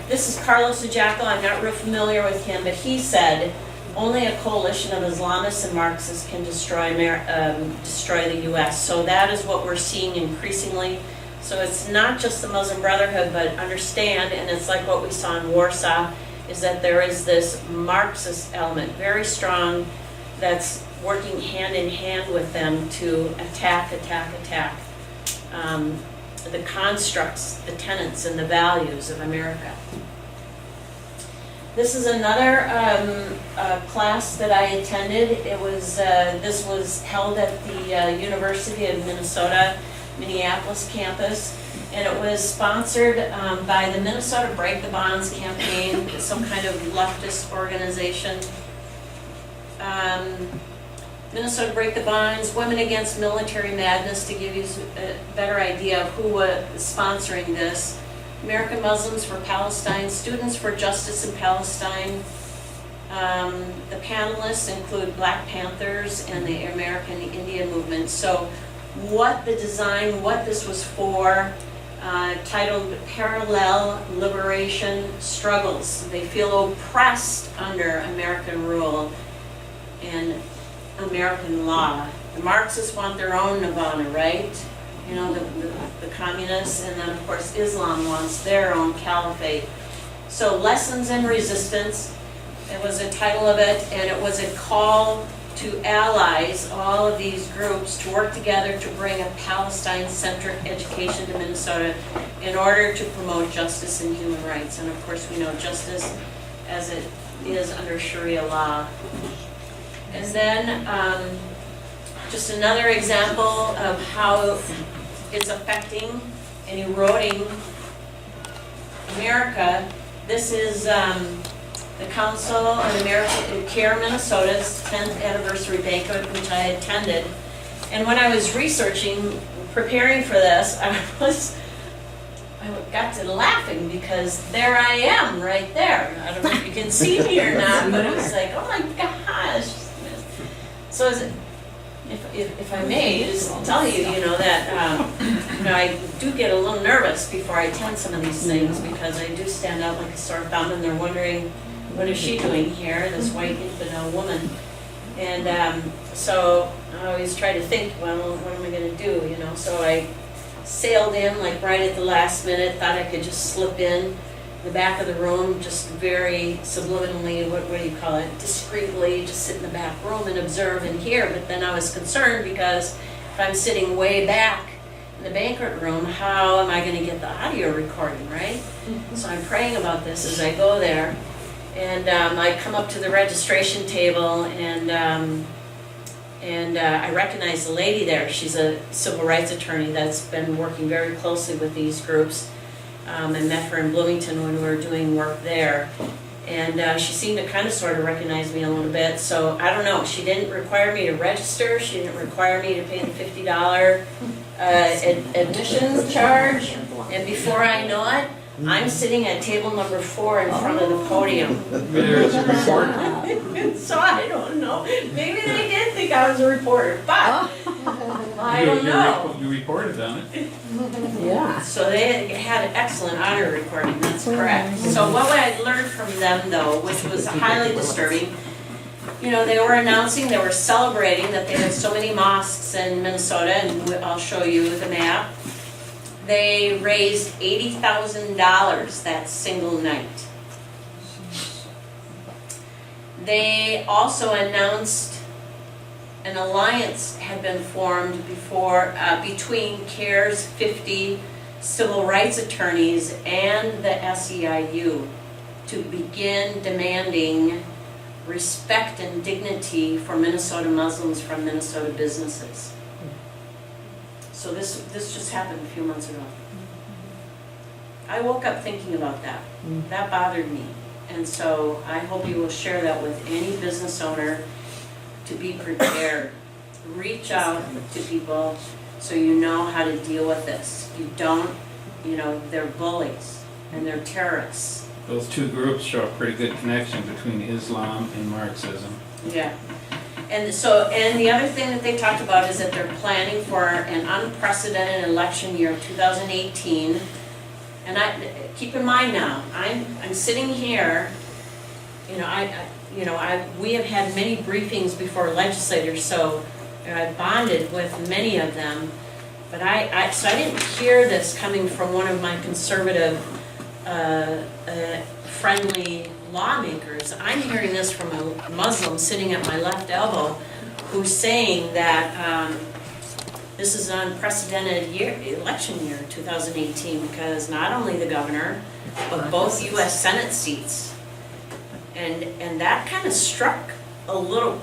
this is Carlos Ujaco, I'm not real familiar with him, but he said, only a coalition of Islamists and Marxists can destroy the U.S. So that is what we're seeing increasingly. So it's not just the Muslim Brotherhood, but understand, and it's like what we saw in Warsaw, is that there is this Marxist element, very strong, that's working hand in hand with them to attack the constructs, the tenets, and the values of America. This is another class that I attended. This was held at the University of Minnesota, Minneapolis campus, and it was sponsored by the Minnesota Break the Bonds campaign, some kind of leftist organization. Minnesota Break the Bonds, Women Against Military Madness, to give you a better idea of who was sponsoring this. American Muslims for Palestine, Students for Justice in Palestine. The panelists include Black Panthers and the American Indian Movement. So what this was for, titled Parallel Liberation Struggles. They feel oppressed under American rule and American law. The Marxists want their own nirvana, right? You know, the communists, and then of course Islam wants their own caliphate. So Lessons in Resistance, it was the title of it, and it was a call to allies, all of these groups, to work together to bring a Palestine-centric education to Minnesota in order to promote justice and human rights. And of course we know justice as it is under Sharia law. And then just another example of how it's affecting and eroding America. This is the Council on American Care Minnesota's 10th anniversary banquet, which I attended. And when I was preparing for this, I got to laughing because there I am right there. I don't know if you can see me or not, but it was like, oh my gosh. So if I may, just tell you, that I do get a little nervous before I attend some of these things because I do stand out like a sore thumb, and they're wondering, what is she doing here, this white infidel woman? And so I always try to think, well, what am I going to do, So I sailed in like right at the last minute, thought I could just slip in the back of the room, just very subliminally, what do you call it, discreetly, just sit in the back room and observe and hear. But then I was concerned because if I'm sitting way back in the banquet room, how am I going to get the audio recording, right? So I'm praying about this as I go there. And I come up to the registration table, and I recognize the lady there. She's a civil rights attorney that's been working very closely with these groups. I met her in Bloomington when we were doing work there. And she seemed to kind of sort of recognize me a little bit. So I don't know, she didn't require me to register. She didn't require me to pay the $50 admission charge. And before I know it, I'm sitting at table number 4 in front of the podium. There's a reporter. So I don't know. Maybe they did think I was a reporter, but I don't know. You reported on it. Yeah. So they had an excellent audio recording, that's correct. So what I learned from them, though, which was highly disturbing, they were announcing, they were celebrating that they had so many mosques in Minnesota, and I'll show you the map. They raised $80,000 that single night. They also announced an alliance had been formed between CARE's 50 civil rights attorneys and the SEIU to begin demanding respect and dignity for Minnesota Muslims from Minnesota businesses. So this just happened a few months ago. I woke up thinking about that. That bothered me. And so I hope you will share that with any business owner to be prepared. Reach out to people so you know how to deal with this. You don't, they're bullies and they're terrorists. Those two groups show a pretty good connection between Islam and Marxism. Yeah. And the other thing that they talked about is that they're planning for an unprecedented election year, 2018. And keep in mind now, I'm sitting here, we have had many briefings before legislators, so I bonded with many of them. But so I didn't hear this coming from one of my conservative, friendly lawmakers. I'm hearing this from a Muslim sitting at my left elbow who's saying that this is an unprecedented election year, 2018, because not only the governor, but both U.S. Senate seats. And that kind of struck a little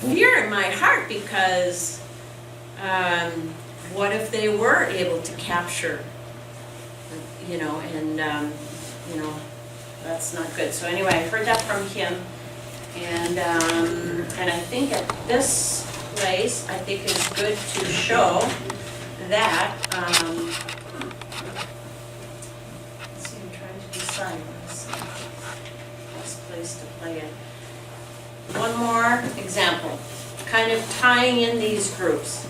fear in my heart, because what if they were able to capture, that's not good. So anyway, I heard that from him, and I think at this place, I think it's good to show that, let's see, I'm trying to decide what's the best place to play it. One more example, kind of tying in these groups.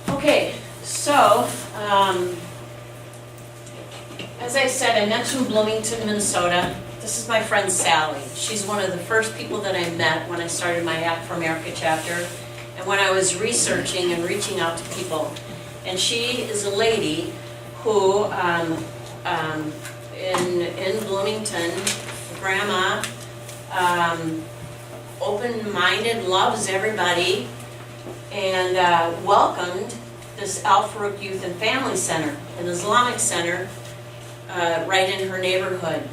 Okay, so, as I said, I mentioned Bloomington, Minnesota. This is my friend Sally. She's one of the first people that I met when I started my Act for America chapter, and when I was researching and reaching out to people. And she is a lady who, in Bloomington, grandma, open-minded, loves everybody, and welcomed this Al Farouk Youth and Family Center, an Islamic center, right in her neighborhood.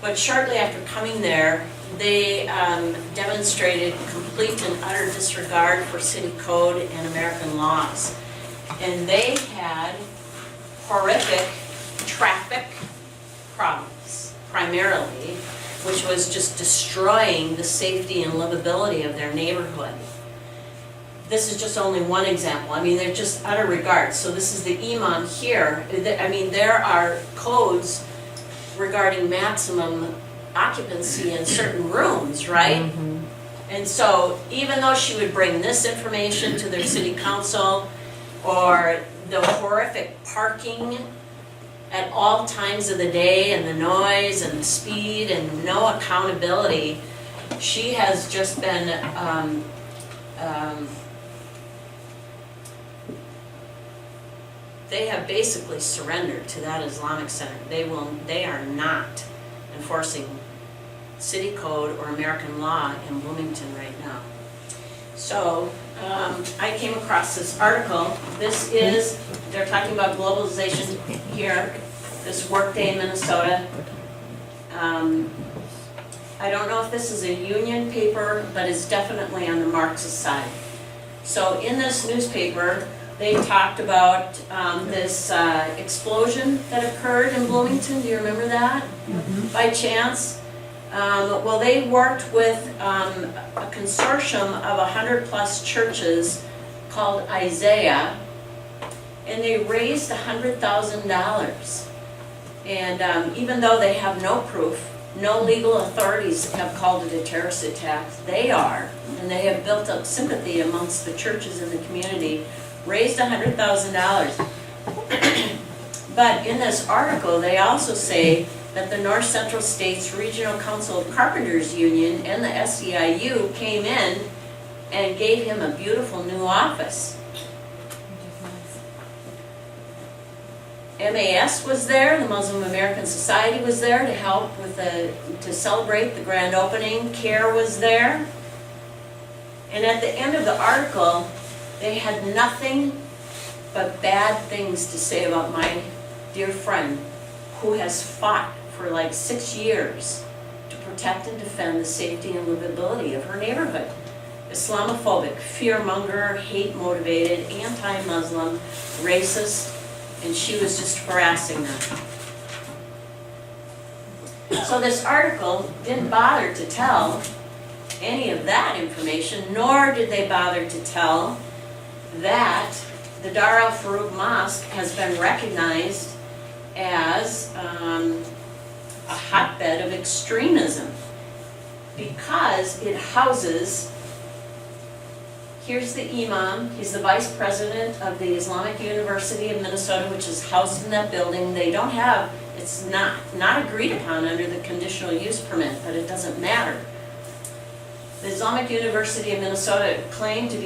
But shortly after coming there, they demonstrated complete and utter disregard for city code and American laws. And they had horrific traffic problems, primarily, which was just destroying the safety and livability of their neighborhood. This is just only one example. I mean, they're just utter regard. So this is the imam here. I mean, there are codes regarding maximum occupancy in certain rooms, right? Mm-hmm. And so even though she would bring this information to their city council, or the horrific parking at all times of the day, and the noise and the speed and no accountability, she has just been they have basically surrendered to that Islamic center. They are not enforcing city code or American law in Bloomington right now. So I came across this article. This is, they're talking about globalization here, this workday in Minnesota. I don't know if this is a union paper, but it's definitely on the Marxist side. So in this newspaper, they talked about this explosion that occurred in Bloomington. Do you remember that? Mm-hmm. By chance? Well, they worked with a consortium of 100+ churches called Isaiah, and they raised $100,000. And even though they have no proof, no legal authorities have called it a terrorist attack, they are, and they have built up sympathy amongst the churches in the community, raised $100,000. But in this article, they also say that the North Central States Regional Council of Carpenters Union and the SEIU came in and gave him a beautiful new office. MAS was there, the Muslim American Society was there to help with to celebrate the grand opening. CARE was there. And at the end of the article, they had nothing but bad things to say about my dear friend who has fought for like 6 years to protect and defend the safety and livability of her neighborhood. Islamophobic, fear-monger, hate-motivated, anti-Muslim, racist, and she was just harassing them. So this article didn't bother to tell any of that information, nor did they bother to tell that the Dar al-Farouk Mosque has been recognized as a hotbed of extremism because it houses, here's the imam, he's the vice president of the Islamic University of Minnesota, which is housed in that building. They don't have, it's not agreed upon under the conditional use permit, but it doesn't matter. The Islamic University of Minnesota claims to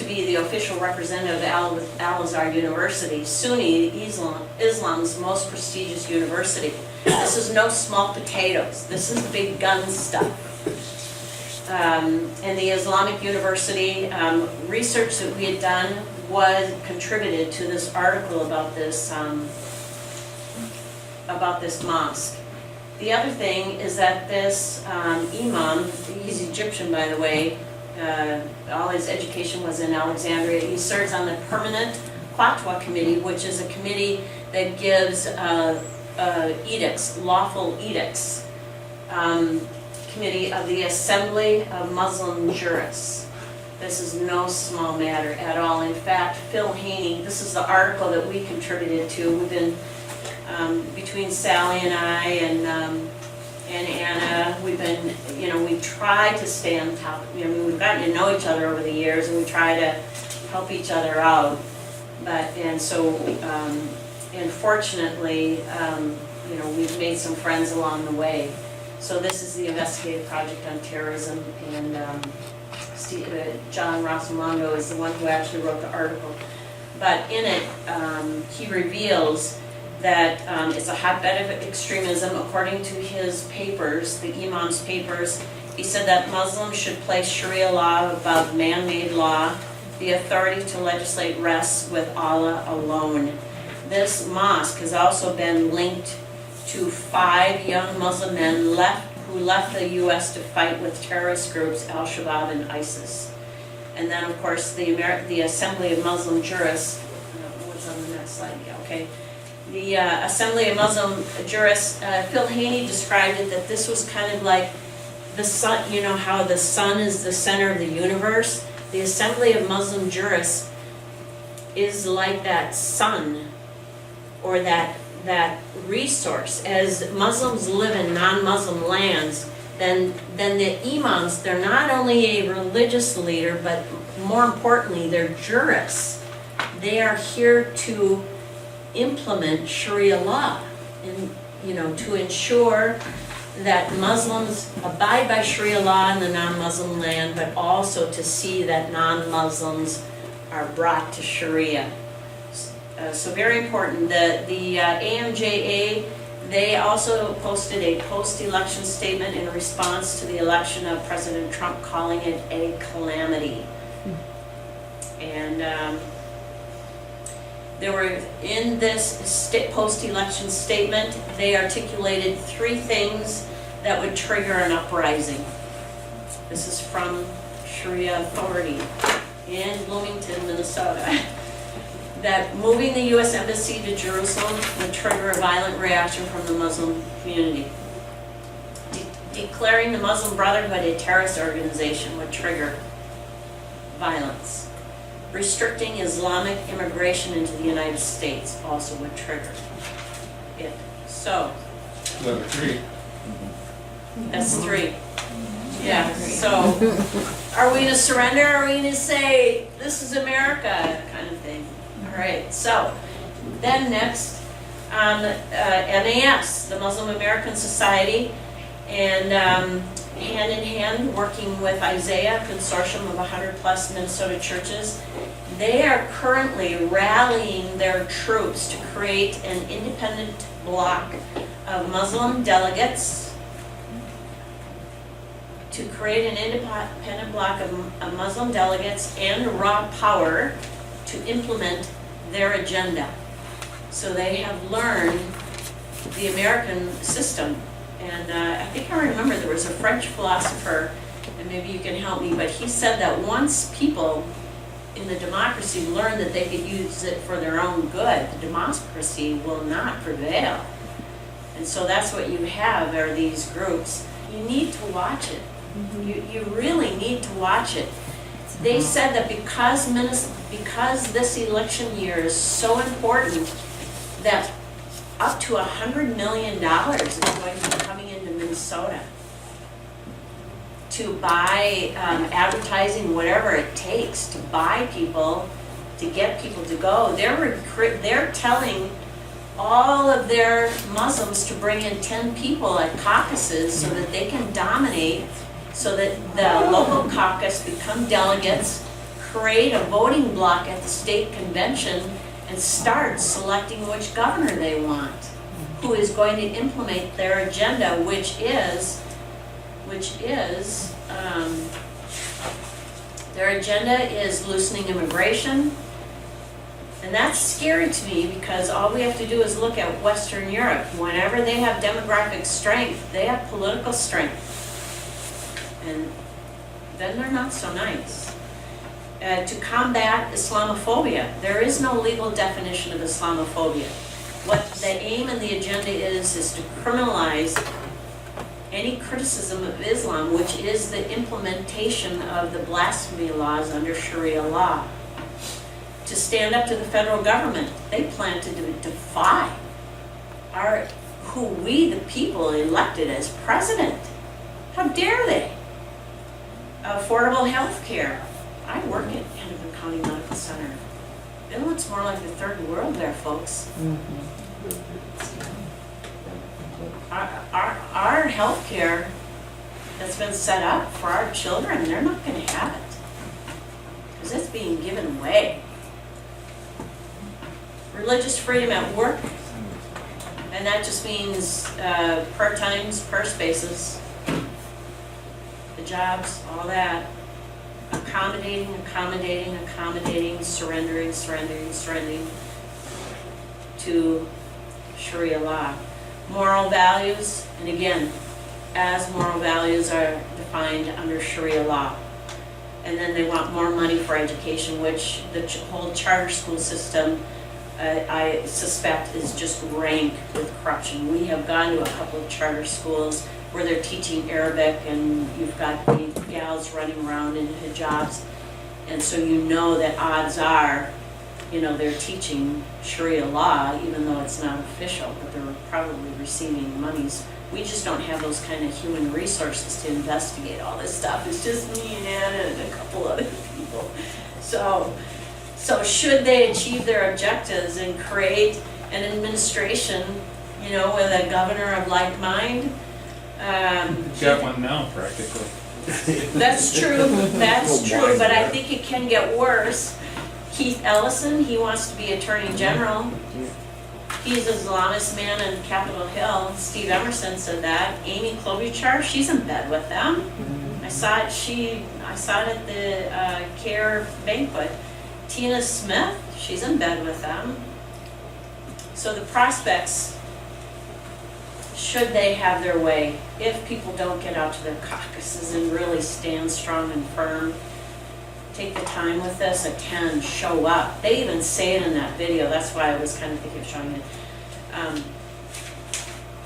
be the official representative of Al-Azhar University, Sunni Islam's most prestigious university. This is no small potatoes. This is big gun stuff. And the Islamic University research that we had done was contributed to this article about this mosque. The other thing is that this imam, he's Egyptian by the way, all his education was in Alexandria. He serves on the permanent Fatwa committee, which is a committee that gives edicts, lawful edicts, committee of the Assembly of Muslim Jurists. This is no small matter at all. In fact, Phil Haney, this is the article that we contributed to. We've been between Sally and I and Anna, we've been, we try to stay on top. We've gotten to know each other over the years, and we try to help each other out. And fortunately, we've made some friends along the way. So this is the Investigative Project on Terrorism, and John Rossimondo is the one who actually wrote the article. But in it, he reveals that it's a hotbed of extremism. According to his papers, the imam's papers, he said that Muslims should place Sharia law above man-made law. The authority to legislate rests with Allah alone. This mosque has also been linked to 5 young Muslim men who left the U.S. to fight with terrorist groups Al-Shabaab and ISIS. And then, of course, the Assembly of Muslim Jurists, what's on the next slide? Yeah, okay. The Assembly of Muslim Jurists, Phil Haney described it that this was kind of like the sun, how the sun is the center of the universe? The Assembly of Muslim Jurists is like that sun, or that resource. As Muslims live in non-Muslim lands, then the imams, they're not only a religious leader, but more importantly, they're jurists. They are here to implement Sharia law, and to ensure that Muslims abide by Sharia law in the non-Muslim land, but also to see that non-Muslims are brought to Sharia. So very important. The AMJA, they also posted a post-election statement in response to the election of President Trump, calling it a calamity. And there were, in this post-election statement, they articulated 3 things that would trigger an uprising. This is from Sharia Authority in Bloomington, Minnesota. That moving the U.S. Embassy to Jerusalem would trigger a violent reaction from the Muslim community. Declaring the Muslim Brotherhood a terrorist organization would trigger violence. Restricting Islamic immigration into the United States also would trigger it. So, Number 3. that's 3. Yeah, so are we to surrender? Are we to say, this is America, kind of thing? All right, so then next, MAS, the Muslim American Society, and hand in hand, working with Isaiah, a consortium of 100+ Minnesota churches, They are currently rallying their troops to create an independent bloc of Muslim delegates, of Muslim delegates and raw power to implement their agenda. So they have learned the American system. And I think I remember there was a French philosopher, and maybe you can help me, but he said that once people in the democracy learn that they could use it for their own good, the democracy will not prevail. And so that's what you have, are these groups. You need to watch it. You really need to watch it. They said that because this election year is so important, that up to $100 million is going to be coming into Minnesota to buy advertising, whatever it takes to buy people, to get people to go. They're telling all of their Muslims to bring in 10 people at caucuses so that they can dominate, so that the local caucus become delegates, create a voting bloc at the state convention, and start selecting which governor they want, who is going to implement their agenda, which is their agenda is loosening immigration. And that's scary to me, because all we have to do is look at Western Europe. Whenever they have demographic strength, they have political strength. And then they're not so nice. To combat Islamophobia, there is no legal definition of Islamophobia. What the aim and the agenda is to criminalize any criticism of Islam, which is the implementation of the blasphemy laws under Sharia law. To stand up to the federal government, they plan to defy who we, the people, elected as president. How dare they? Affordable health care. I work at Hennepin County Medical Center. It looks more like the third world there, folks. Our health care that's been set up for our children, they're not going to have it, because it's being given away. Religious freedom at work, and that just means prayer times, prayer spaces, the jobs, all that. Accommodating, surrendering to Sharia law. Moral values, and again, as moral values are defined under Sharia law. And then they want more money for education, which the whole charter school system, I suspect, is just rank with corruption. We have gone to a couple of charter schools where they're teaching Arabic, and you've got the gals running around in hijabs, and so you know that odds are, they're teaching Sharia law, even though it's not official, but they're probably receiving monies. We just don't have those kind of human resources to investigate all this stuff. It's just me and Anna and a couple other people. So should they achieve their objectives and create an administration, with a governor of like mind? You've got one now, practically. That's true, but I think it can get worse. Keith Ellison, he wants to be Attorney General. He's an Islamist man in Capitol Hill. Steve Emerson said that. Amy Klobuchar, she's in bed with them. I saw it at the CARE banquet. Tina Smith, she's in bed with them. So the prospects, should they have their way, if people don't get out to their caucuses and really stand strong and firm, take the time with this, attend, show up. They even say it in that video. That's why I was kind of thinking of showing it.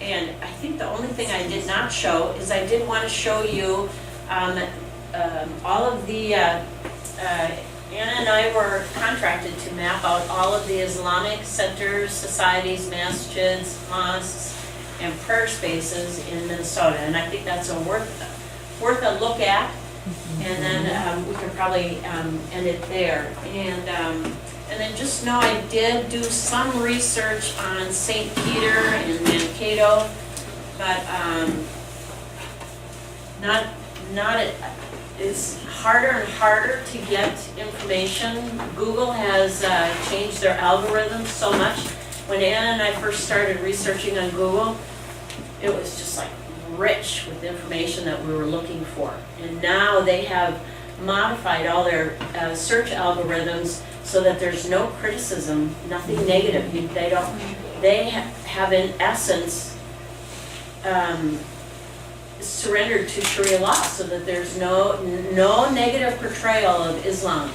And I think the only thing I did not show is I did want to show you all of the, Anna and I were contracted to map out all of the Islamic centers, societies, masjids, mosques, and prayer spaces in Minnesota. And I think that's worth a look at. And then we can probably end it there. And then just know I did do some research on St. Peter and Mankato, but it's harder and harder to get information. Google has changed their algorithms so much. When Anna and I first started researching on Google, it was just like rich with information that we were looking for. And now they have modified all their search algorithms so that there's no criticism, nothing negative. They have in essence surrendered to Sharia law so that there's no negative portrayal of Islam.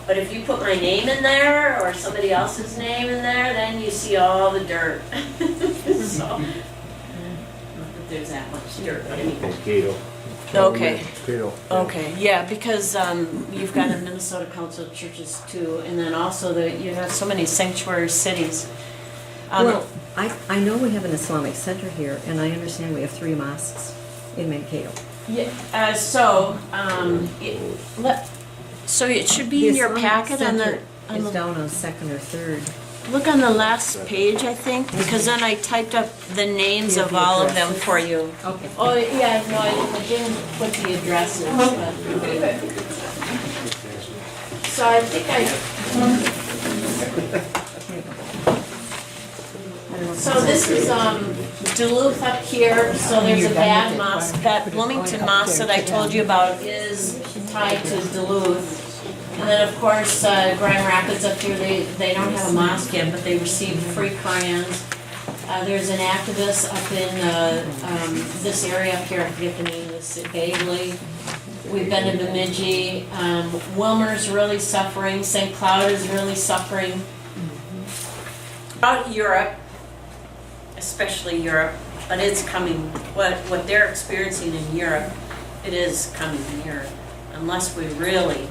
But if you put my name in there or somebody else's name in there, then you see all the dirt. So, not that there's that much dirt, but anyway. Cato. Okay. Cato. Okay, yeah, because you've got a Minnesota Council of Churches too, and then also you have so many sanctuary cities. Well, I know we have an Islamic center here, and I understand we have 3 mosques in Mankato. Yeah, so it should be in your packet on the. It's down on 2nd or 3rd. Look on the last page, I think, because then I typed up the names of all of them for you. Okay. Oh, yeah, no, I didn't put the addresses. But. So I think So this is Duluth up here, so there's a bad mosque. That Bloomington mosque that I told you about is tied to Duluth. And then, of course, Grand Rapids up here, they don't have a mosque yet, but they received free Korans. There's an activist up in this area up here, I forget the name of this, vaguely. We've been to Bemidji. Wilmer's really suffering. St. Cloud is really suffering. About Europe, especially Europe, but it's coming. What they're experiencing in Europe, it is coming here, unless we really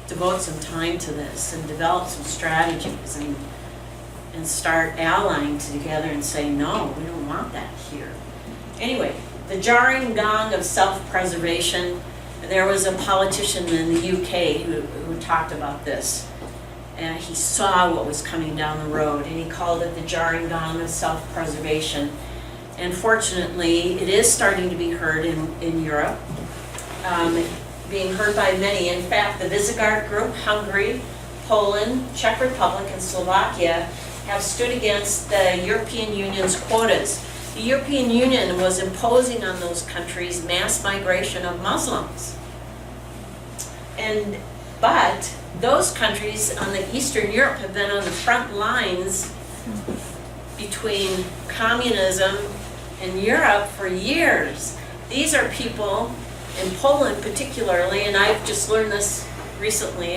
devote some time to this and develop some strategies and start allying together and say, no, we don't want that here. Anyway, the jarring gong of self-preservation. There was a politician in the UK who talked about this. And he saw what was coming down the road, and he called it the jarring gong of self-preservation. And fortunately, it is starting to be heard in Europe, being heard by many. In fact, the Visegrad Group, Hungary, Poland, Czech Republic, and Slovakia have stood against the European Union's quotas. The European Union was imposing on those countries mass migration of Muslims. But those countries on the Eastern Europe have been on the front lines between communism and Europe for years. These are people, in Poland particularly, and I've just learned this recently.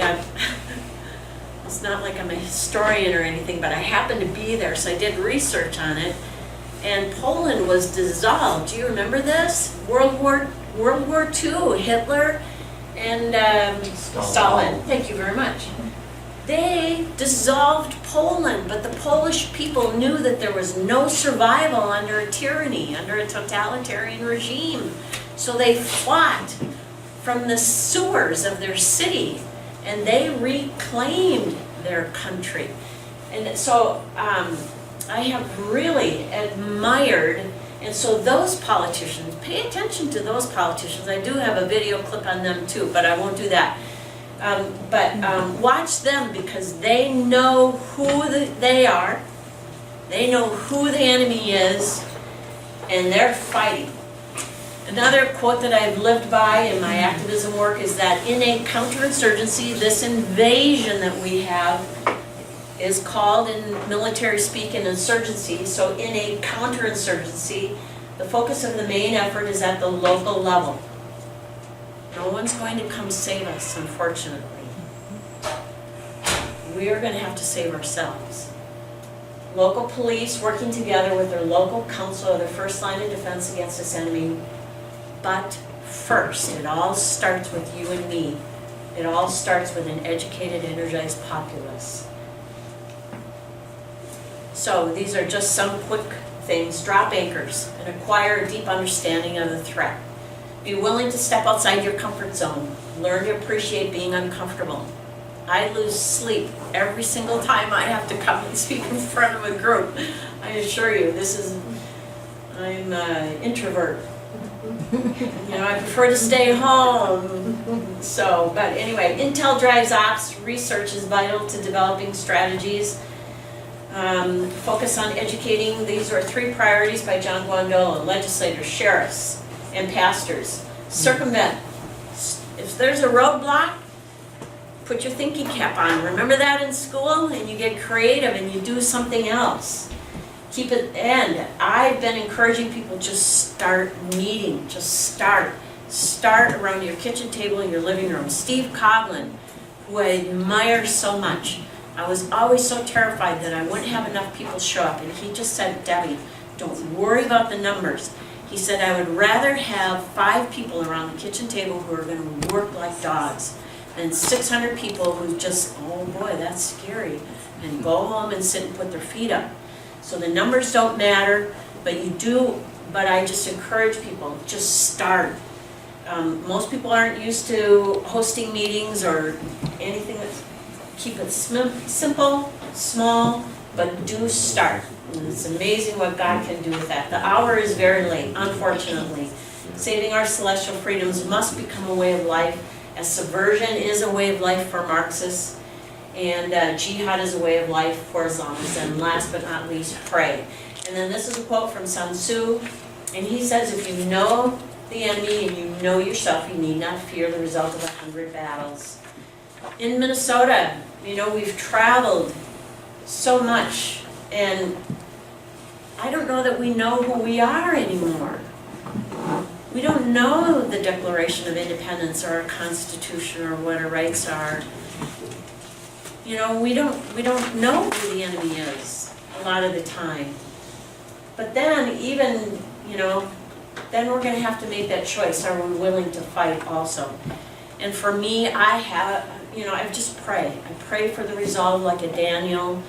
It's not like I'm a historian or anything, but I happened to be there, so I did research on it. And Poland was dissolved. Do you remember this? World War II, Hitler and Stalin. Thank you very much. They dissolved Poland, but the Polish people knew that there was no survival under a tyranny, under a totalitarian regime. So they fought from the sewers of their city, and they reclaimed their country. And so I have really admired. And so those politicians, pay attention to those politicians. I do have a video clip on them too, but I won't do that. Watch them, because they know who they are, they know who the enemy is, and they're fighting. Another quote that I've lived by in my activism work is that in a counterinsurgency, this invasion that we have is called in military speak an insurgency. So in a counterinsurgency, the focus of the main effort is at the local level. No one's going to come save us, unfortunately. We are going to have to save ourselves. Local police working together with their local council are the first line of defense against this enemy. But first, it all starts with you and me. It all starts with an educated, energized populace. So these are just some quick things. Drop anchors and acquire a deep understanding of the threat. Be willing to step outside your comfort zone. Learn to appreciate being uncomfortable. I lose sleep every single time I have to come and speak in front of a group. I assure you, I'm an introvert. You know, I prefer to stay home. So, but anyway, Intel drives ops. Research is vital to developing strategies. Focus on educating. These are 3 priorities by John Guandola, legislators, sheriffs, and pastors. Circumvent. If there's a roadblock, put your thinking cap on. Remember that in school? And you get creative and you do something else. Keep it, and I've been encouraging people, just start meeting, just start. Start around your kitchen table in your living room. Steve Coughlin, who I admire so much, I was always so terrified that I wouldn't have enough people show up, and he just said, Debbie, don't worry about the numbers. He said, I would rather have 5 people around the kitchen table who are going to work like dogs than 600 people who just, oh boy, that's scary, and go home and sit and put their feet up. So the numbers don't matter, but I just encourage people, just start. Most people aren't used to hosting meetings or anything. Keep it simple, small, but do start. And it's amazing what God can do with that. The hour is very late, unfortunately. Saving our celestial freedoms must become a way of life, as subversion is a way of life for Marxists. And jihad is a way of life for Islamists. And last but not least, pray. And then this is a quote from Sun Tzu. And he says, if you know the enemy and you know yourself, you need not fear the result of 100 battles. In Minnesota, you know, we've traveled so much. And I don't know that we know who we are anymore. We don't know the Declaration of Independence or our Constitution or what our rights are. You know, we don't know who the enemy is a lot of the time. But then even, you know, then we're going to have to make that choice. Are we willing to fight also? And for me, I just pray. I pray for the resolve like a Daniel,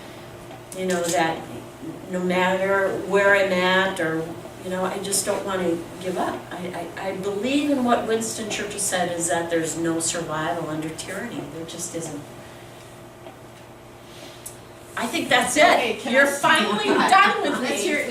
you know, that no matter where I'm at or, you know, I just don't want to give up. I believe in what Winston Churchill said, is that there's no survival under tyranny. There just isn't. I think that's it. Okay, You're finally done with me.